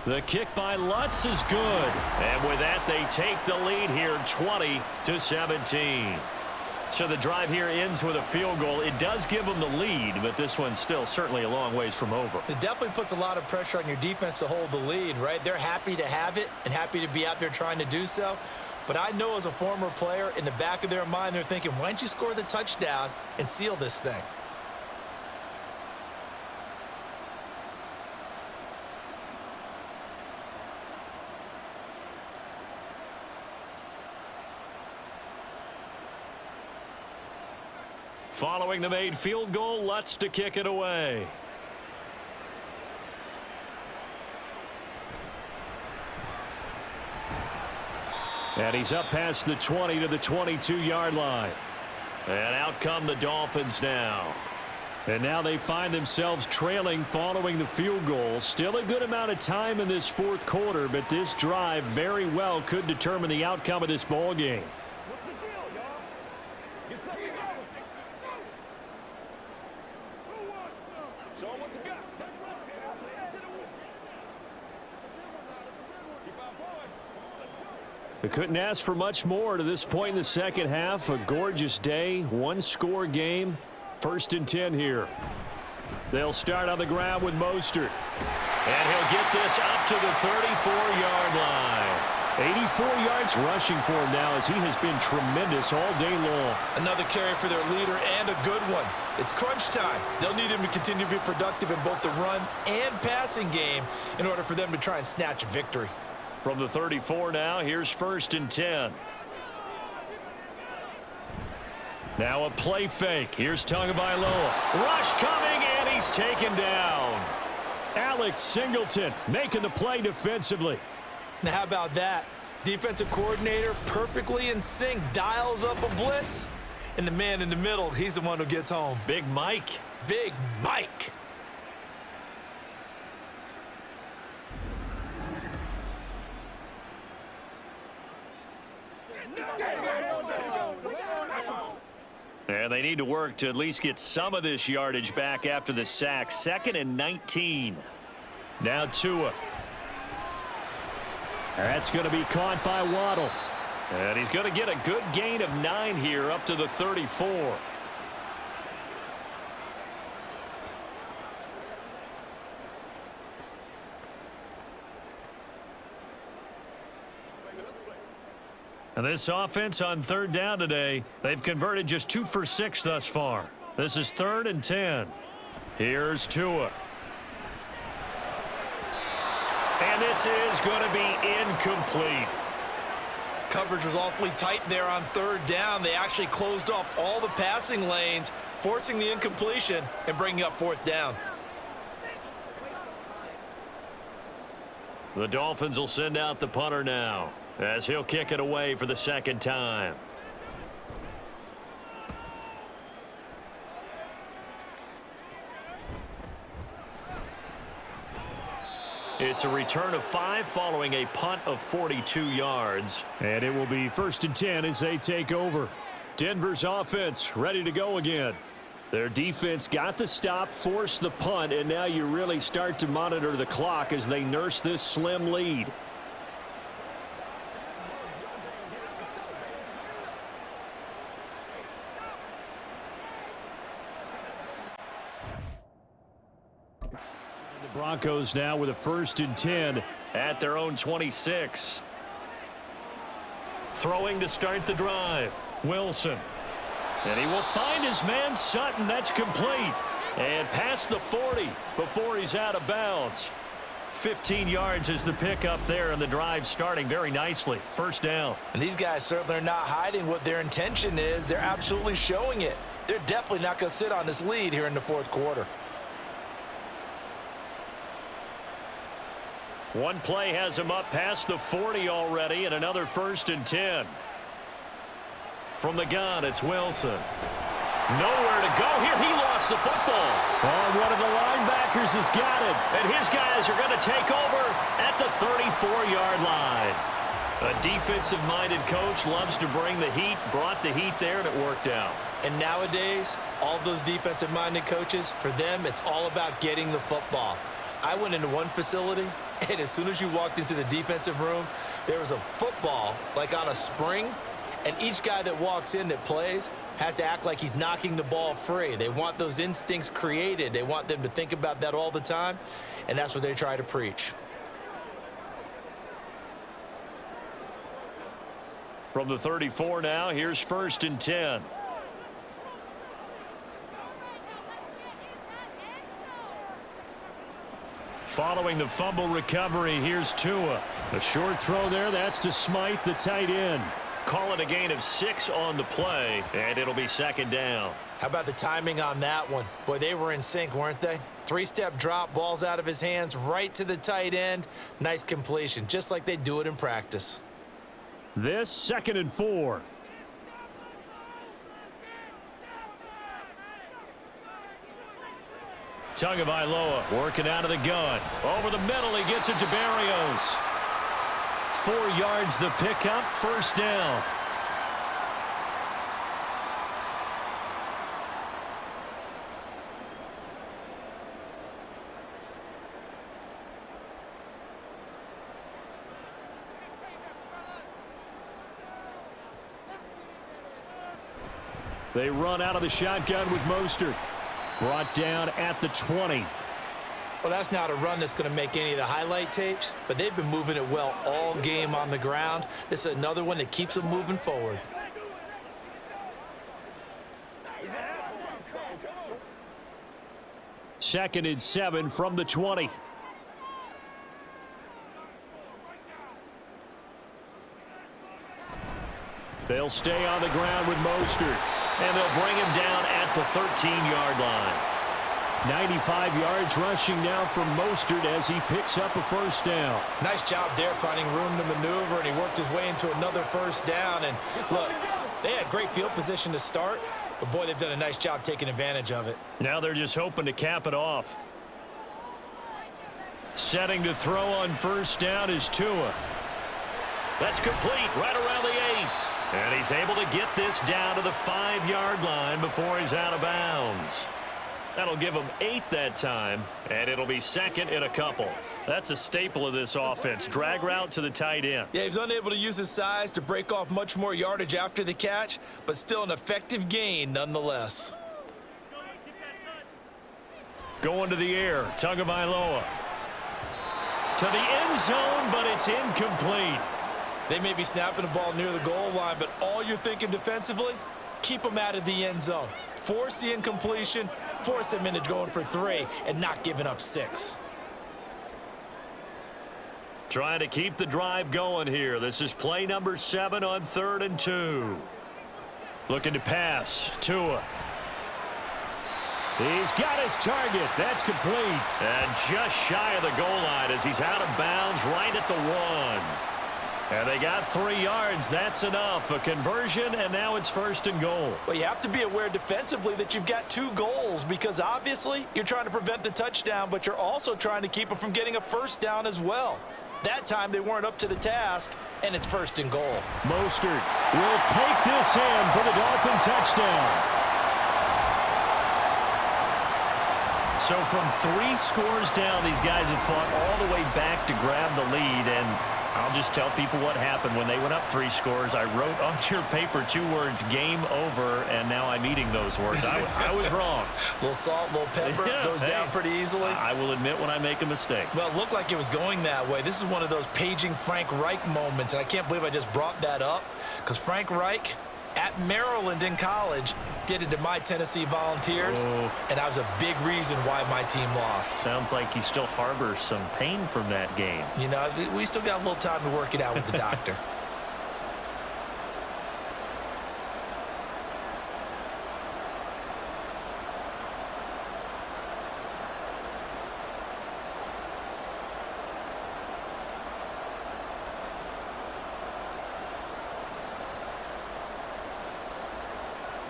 The kick by Lutz is good. And with that, they take the lead here 20-17. So the drive here ends with a field goal. It does give them the lead, but this one's still certainly a long ways from over. It definitely puts a lot of pressure on your defense to hold the lead, right? They're happy to have it and happy to be out there trying to do so. But I know as a former player, in the back of their mind, they're thinking, why don't you score the touchdown and seal this thing? Following the made field goal, Lutz to kick it away. And he's up past the 20 to the 22-yard line. And out come the Dolphins now. And now they find themselves trailing following the field goal. Still a good amount of time in this fourth quarter, but this drive very well could determine the outcome of this ball game. What's the deal, y'all? Get something going. Who wants some? Show 'em what you got. To the whistle. Keep our boys. Let's go. We couldn't ask for much more to this point in the second half. A gorgeous day, one-score game. 1st and 10 here. They'll start on the ground with Mostert. And he'll get this up to the 34-yard line. 84 yards rushing for him now, as he has been tremendous all day long. Another carry for their leader, and a good one. It's crunch time. They'll need him to continue to be productive in both the run and passing game in order for them to try and snatch a victory. From the 34 now, here's 1st and 10. Now a play fake. Here's Tagovailoa. Rush coming, and he's taken down. Alex Singleton making the play defensively. Now, how about that? Defensive coordinator perfectly in sync, dials up a blitz, and the man in the middle, he's the one who gets home. Big Mike. Big Mike. And they need to work to at least get some of this yardage back after the sack. 2nd and 19. Now Tua. That's going to be caught by Waddle. And he's going to get a good gain of 9 here up to the 34. And this offense on 3rd down today, they've converted just 2 for 6 thus far. This is 3rd and 10. Here's Tua. And this is going to be incomplete. Coverage was awfully tight there on 3rd down. They actually closed off all the passing lanes, forcing the incompletion and bringing up 4th down. The Dolphins will send out the punter now, as he'll kick it away for the 2nd time. It's a return of 5 following a punt of 42 yards. And it will be 1st and 10 as they take over. Denver's offense ready to go again. Their defense got the stop, forced the punt, and now you really start to monitor the clock as they nurse this slim lead. The Broncos now with a 1st and 10 at their own 26. Throwing to start the drive. Wilson. And he will find his man Sutton. That's complete. And past the 40 before he's out of bounds. 15 yards is the pickup there, and the drive starting very nicely. 1st down. And these guys certainly are not hiding what their intention is. They're absolutely showing it. They're definitely not going to sit on this lead here in the 4th quarter. One play has him up past the 40 already, and another 1st and 10. From the gun, it's Wilson. Nowhere to go here. He lost the football. Oh, one of the linebackers has got it. And his guys are going to take over at the 34-yard line. A defensive-minded coach loves to bring the heat, brought the heat there, and it worked out. And nowadays, all those defensive-minded coaches, for them, it's all about getting the football. I went into one facility, and as soon as you walked into the defensive room, there was a football, like on a spring, and each guy that walks in that plays has to act like he's knocking the ball free. They want those instincts created. They want them to think about that all the time, and that's what they try to preach. From the 34 now, here's 1st and 10. Following the fumble recovery, here's Tua. A short throw there, that's to Smythe, the tight end. Call it a gain of 6 on the play, and it'll be 2nd down. How about the timing on that one? Boy, they were in sync, weren't they? 3-step drop, balls out of his hands, right to the tight end. Nice completion, just like they do it in practice. This 2nd and 4. Tagovailoa working out of the gun. Over the middle, he gets it to Barrios. 4 yards the pickup, 1st down. They run out of the shotgun with Mostert. Brought down at the 20. Well, that's not a run that's going to make any of the highlight tapes, but they've been moving it well all game on the ground. This is another one that keeps them moving forward. Second and 7 from the 20. They'll stay on the ground with Mostert, and they'll bring him down at the 13-yard line. 95 yards rushing now from Mostert as he picks up a 1st down. Nice job there finding room to maneuver, and he worked his way into another 1st down. And look, they had great field position to start, but boy, they've done a nice job taking advantage of it. Now they're just hoping to cap it off. Setting to throw on 1st down is Tua. That's complete right around the 8. And he's able to get this down to the 5-yard line before he's out of bounds. That'll give him 8 that time, and it'll be 2nd and a couple. That's a staple of this offense. Drag route to the tight end. Yeah, he was unable to use his size to break off much more yardage after the catch, but still an effective gain nonetheless. Going to the air, Tagovailoa. To the end zone, but it's incomplete. They may be snapping the ball near the goal line, but all you're thinking defensively, keep them out of the end zone. Force the incompletion, force them into going for 3, and not giving up 6. Trying to keep the drive going here. This is play number 7 on 3rd and 2. Looking to pass. Tua. He's got his target. That's complete. And just shy of the goal line as he's out of bounds right at the 1. And they got 3 yards. That's enough. A conversion, and now it's 1st and goal. Well, you have to be aware defensively that you've got 2 goals because obviously you're trying to prevent the touchdown, but you're also trying to keep them from getting a 1st down as well. That time they weren't up to the task, and it's 1st and goal. Mostert will take this in for the Dolphin touchdown. So from 3 scores down, these guys have fought all the way back to grab the lead, and I'll just tell people what happened when they went up 3 scores. I wrote on your paper 2 words, game over, and now I'm eating those words. I was wrong. A little salt, a little pepper, goes down pretty easily. I will admit when I make a mistake. Well, it looked like it was going that way. This is one of those paging Frank Reich moments, and I can't believe I just brought that up because Frank Reich at Maryland in college did it to my Tennessee Volunteers, and that was a big reason why my team lost. Sounds like you still harbor some pain from that game. You know, we still got a little time to work it out with the doctor.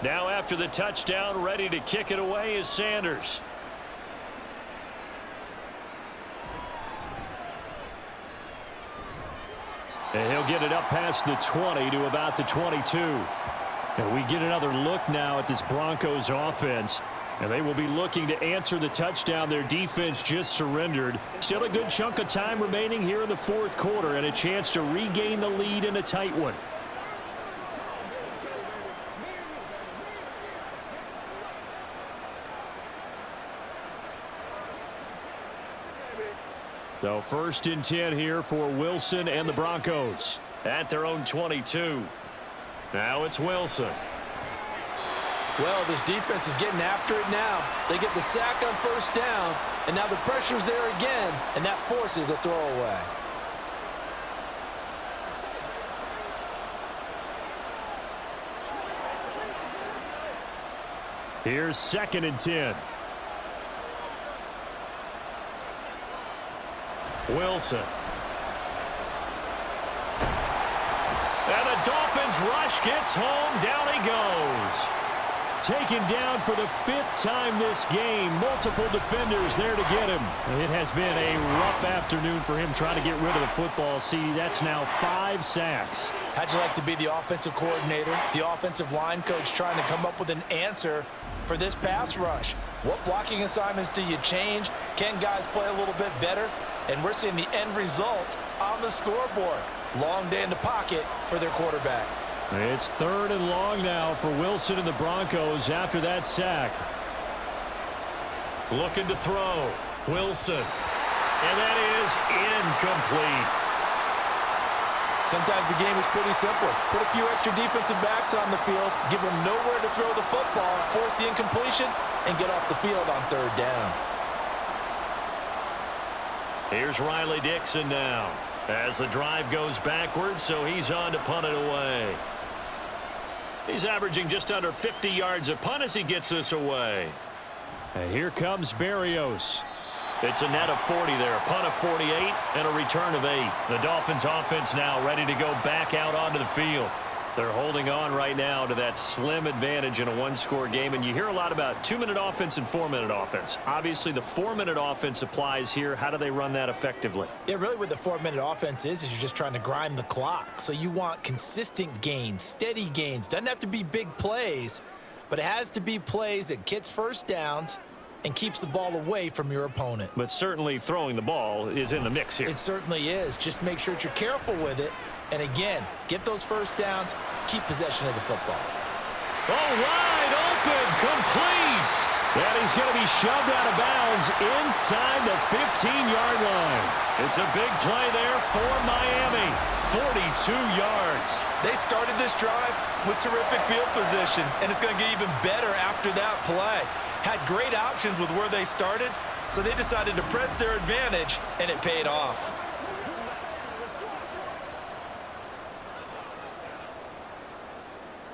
Now after the touchdown, ready to kick it away is Sanders. And he'll get it up past the 20 to about the 22. And we get another look now at this Broncos offense. And they will be looking to answer the touchdown their defense just surrendered. Still a good chunk of time remaining here in the fourth quarter and a chance to regain the lead in a tight one. So 1st and 10 here for Wilson and the Broncos at their own 22. Now it's Wilson. Well, this defense is getting after it now. They get the sack on 1st down, and now the pressure's there again, and that forces a throwaway. Here's 2nd and 10. Wilson. And the Dolphins rush gets home. Down he goes. Taken down for the 5th time this game. Multiple defenders there to get him. It has been a rough afternoon for him trying to get rid of the football. See, that's now 5 sacks. How'd you like to be the offensive coordinator, the offensive line coach trying to come up with an answer for this pass rush? What blocking assignments do you change? Can guys play a little bit better? And we're seeing the end result on the scoreboard. Long day in the pocket for their quarterback. It's 3rd and long now for Wilson and the Broncos after that sack. Looking to throw. Wilson. And that is incomplete. Sometimes the game is pretty simple. Put a few extra defensive backs on the field, give them nowhere to throw the football, force the incompletion, and get off the field on 3rd down. Here's Riley Dixon now as the drive goes backwards, so he's on to punt it away. He's averaging just under 50 yards a punt as he gets this away. And here comes Berrios. It's a net of 40 there, a punt of 48 and a return of 8. The Dolphins offense now ready to go back out onto the field. They're holding on right now to that slim advantage in a 1-score game, and you hear a lot about 2-minute offense and 4-minute offense. Obviously, the 4-minute offense applies here. How do they run that effectively? Yeah, really what the 4-minute offense is you're just trying to grind the clock. So you want consistent gains, steady gains. Doesn't have to be big plays, but it has to be plays that gets 1st downs and keeps the ball away from your opponent. But certainly throwing the ball is in the mix here. It certainly is. Just make sure that you're careful with it. And again, get those 1st downs, keep possession of the football. Oh, wide open, complete. And he's going to be shoved out of bounds inside the 15-yard line. It's a big play there for Miami. 42 yards. They started this drive with terrific field position, and it's going to get even better after that play. Had great options with where they started, so they decided to press their advantage, and it paid off.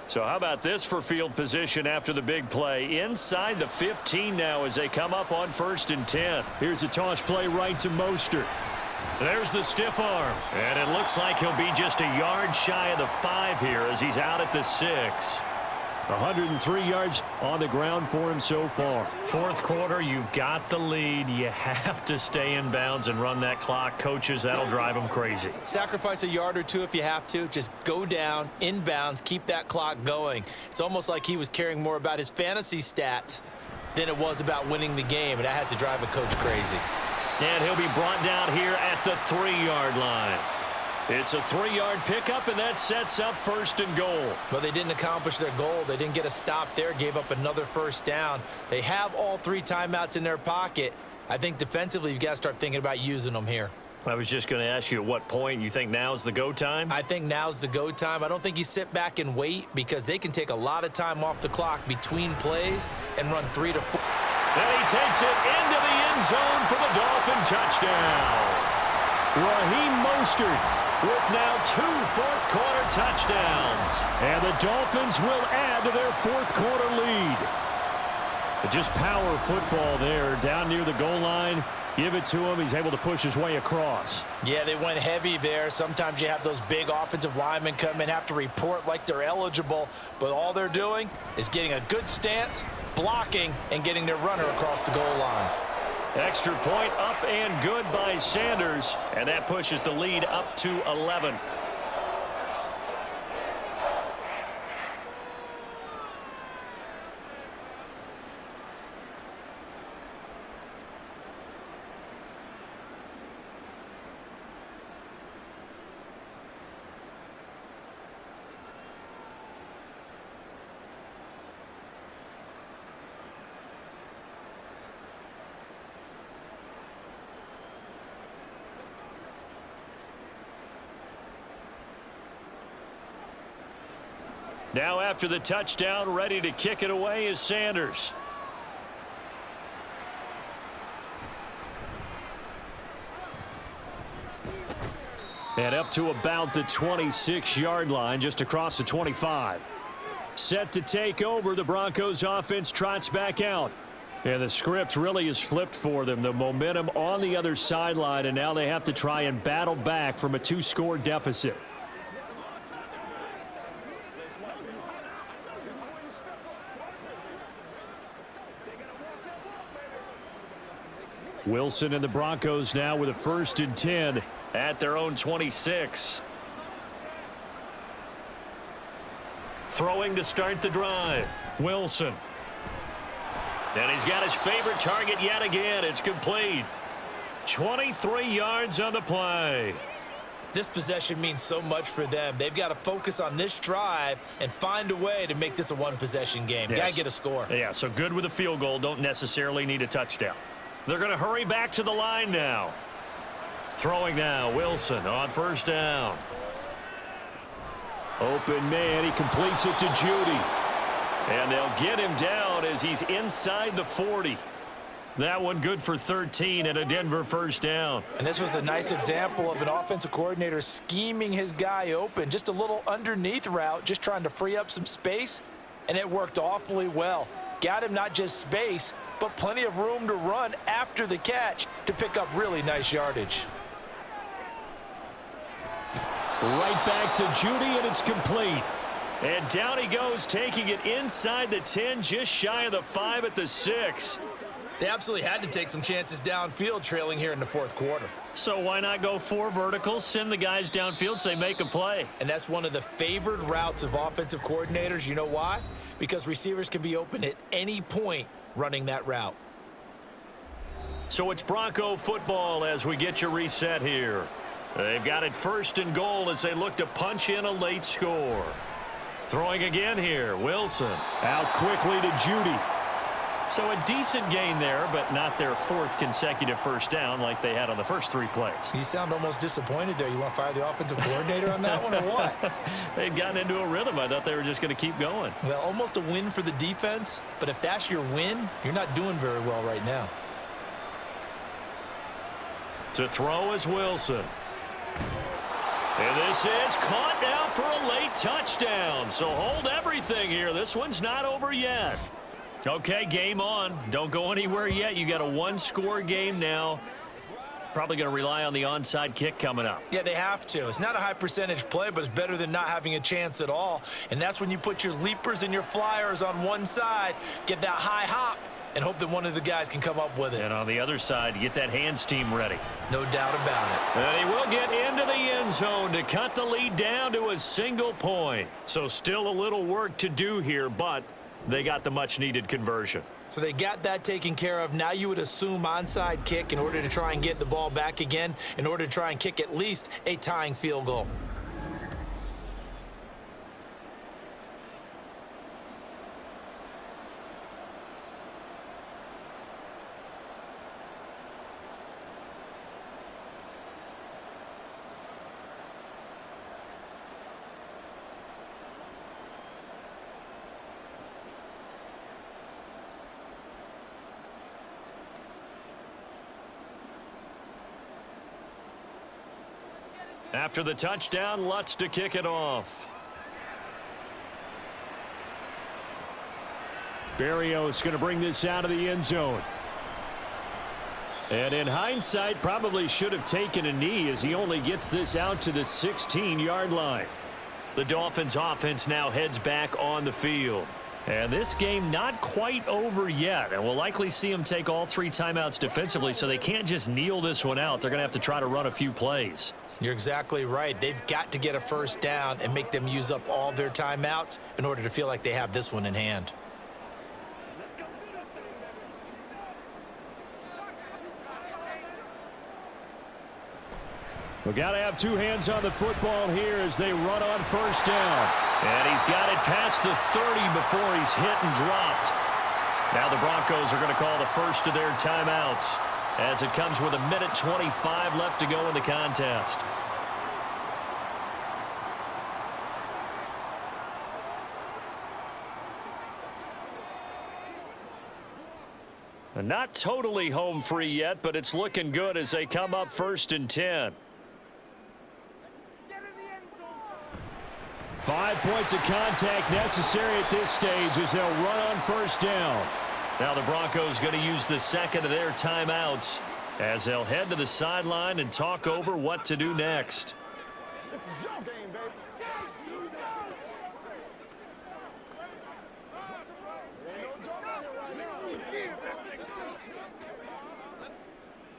So how about this for field position after the big play? Inside the 15 now as they come up on 1st and 10. Here's a toss play right to Mostert. There's the stiff arm. And it looks like he'll be just a yard shy of the 5 here as he's out at the 6. 103 yards on the ground for him so far. 4th quarter, you've got the lead. You have to stay in bounds and run that clock. Coaches, that'll drive them crazy. Sacrifice a yard or 2 if you have to. Just go down, in bounds, keep that clock going. It's almost like he was caring more about his fantasy stats than it was about winning the game, and that has to drive a coach crazy. And he'll be brought down here at the 3-yard line. It's a 3-yard pickup, and that sets up 1st and goal. But they didn't accomplish their goal. They didn't get a stop there, gave up another 1st down. They have all 3 timeouts in their pocket. I think defensively you've got to start thinking about using them here. I was just going to ask you at what point you think now's the go time? I think now's the go time. I don't think you sit back and wait because they can take a lot of time off the clock between plays and run 3 to 4. And he takes it into the end zone for the Dolphin touchdown. Raheem Mostert with now 2 fourth-quarter touchdowns. And the Dolphins will add to their 4th-quarter lead. Just power football there down near the goal line. Give it to him. He's able to push his way across. Yeah, they went heavy there. Sometimes you have those big offensive linemen come in, have to report like they're eligible, but all they're doing is getting a good stance, blocking, and getting their runner across the goal line. Extra point up and good by Sanders, and that pushes the lead up to 11. Now after the touchdown, ready to kick it away is Sanders. And up to about the 26-yard line, just across the 25. Set to take over, the Broncos offense trots back out. And the script really is flipped for them. The momentum on the other sideline, and now they have to try and battle back from a 2-score deficit. Wilson and the Broncos now with a 1st and 10 at their own 26. Throwing to start the drive. Wilson. And he's got his favorite target yet again. It's complete. 23 yards on the play. This possession means so much for them. They've got to focus on this drive and find a way to make this a one-possession game. Yes. Got to get a score. Yeah, so good with a field goal. Don't necessarily need a touchdown. They're going to hurry back to the line now. Throwing now, Wilson on 1st down. Open man, he completes it to Judy. And they'll get him down as he's inside the 40. That one good for 13 and a Denver 1st down. And this was a nice example of an offensive coordinator scheming his guy open. Just a little underneath route, just trying to free up some space, and it worked awfully well. Got him not just space, but plenty of room to run after the catch to pick up really nice yardage. Right back to Judy, and it's complete. And down he goes, taking it inside the 10, just shy of the 5 at the 6. They absolutely had to take some chances downfield trailing here in the 4th quarter. So why not go 4 verticals, send the guys downfield, say make a play. And that's one of the favored routes of offensive coordinators. You know why? Because receivers can be open at any point running that route. So it's Bronco football as we get you reset here. They've got it 1st and goal as they look to punch in a late score. Throwing again here, Wilson. Out quickly to Judy. So a decent gain there, but not their 4th consecutive 1st down like they had on the first 3 plays. You sound almost disappointed there. You want to fire the offensive coordinator on that one or what? They'd gotten into a rhythm. I thought they were just going to keep going. Well, almost a win for the defense, but if that's your win, you're not doing very well right now. To throw is Wilson. And this is caught now for a late touchdown. So hold everything here. This one's not over yet. Okay, game on. Don't go anywhere yet. You got a 1-score game now. Probably going to rely on the onside kick coming up. Yeah, they have to. It's not a high percentage play, but it's better than not having a chance at all. And that's when you put your leapers and your flyers on one side, get that high hop, and hope that one of the guys can come up with it. And on the other side, get that hands team ready. No doubt about it. And he will get into the end zone to cut the lead down to a single point. So still a little work to do here, but they got the much-needed conversion. So they got that taken care of. Now you would assume onside kick in order to try and get the ball back again, in order to try and kick at least a tying field goal. After the touchdown, Lutz to kick it off. Berrios going to bring this out of the end zone. And in hindsight, probably should have taken a knee as he only gets this out to the 16-yard line. The Dolphins offense now heads back on the field. And this game not quite over yet. And we'll likely see them take all 3 timeouts defensively, so they can't just kneel this one out. They're going to have to try to run a few plays. You're exactly right. They've got to get a first down and make them use up all their timeouts in order to feel like they have this one in hand. We've got to have 2 hands on the football here as they run on first down. And he's got it past the 30 before he's hit and dropped. Now the Broncos are going to call the first of their timeouts as it comes with 1:25 left to go in the contest. And not totally home free yet, but it's looking good as they come up 1st and 10. 5 points of contact necessary at this stage as they'll run on first down. Now the Broncos going to use the second of their timeouts as they'll head to the sideline and talk over what to do next. This is your game, baby.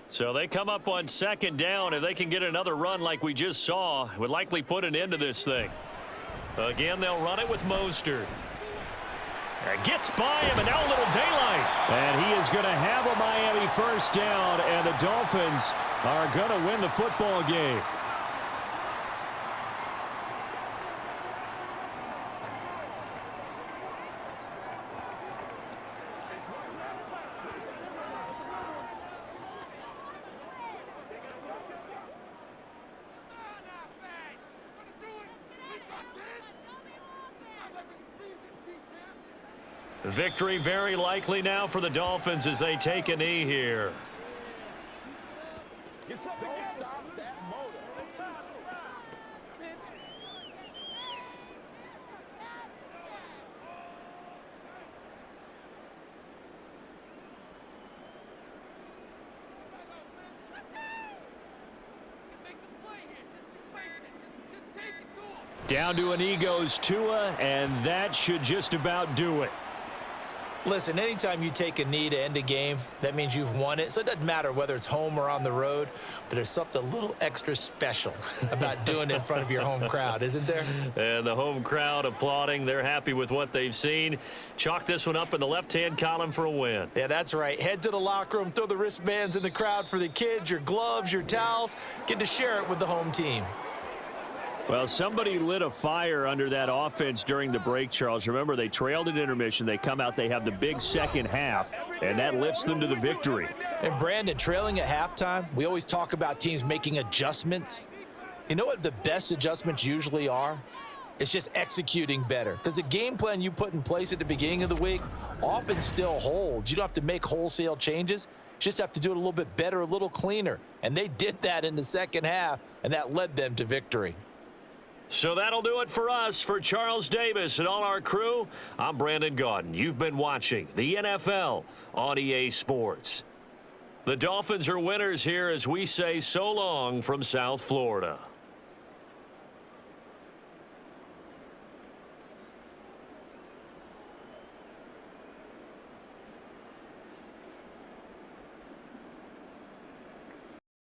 So they come up on 2nd down. If they can get another run like we just saw, it would likely put an end to this thing. Again, they'll run it with Mostert. Gets by him, and now a little daylight. And he is going to have a Miami first down, and the Dolphins are going to win the football game. Victory very likely now for the Dolphins as they take a knee here. Don't stop that motor. Down to a knee goes Tua, and that should just about do it. Listen, anytime you take a knee to end a game, that means you've won it. So it doesn't matter whether it's home or on the road, but there's something a little extra special about doing it in front of your home crowd, isn't there? And the home crowd applauding. They're happy with what they've seen. Chalk this one up in the left-hand column for a win. Yeah, that's right. Head to the locker room, throw the wristbands in the crowd for the kids, your gloves, your towels. Get to share it with the home team. Well, somebody lit a fire under that offense during the break, Charles. Remember, they trailed at intermission. They come out, they have the big second half, and that lifts them to the victory. And Brandon, trailing at halftime, we always talk about teams making adjustments. You know what the best adjustments usually are? It's just executing better. Because the game plan you put in place at the beginning of the week often still holds. You don't have to make wholesale changes. You just have to do it a little bit better, a little cleaner. And they did that in the second half, and that led them to victory. So that'll do it for us. For Charles Davis and all our crew, I'm Brandon Gaudin. You've been watching the NFL on EA Sports. The Dolphins are winners here as we say so long from South Florida.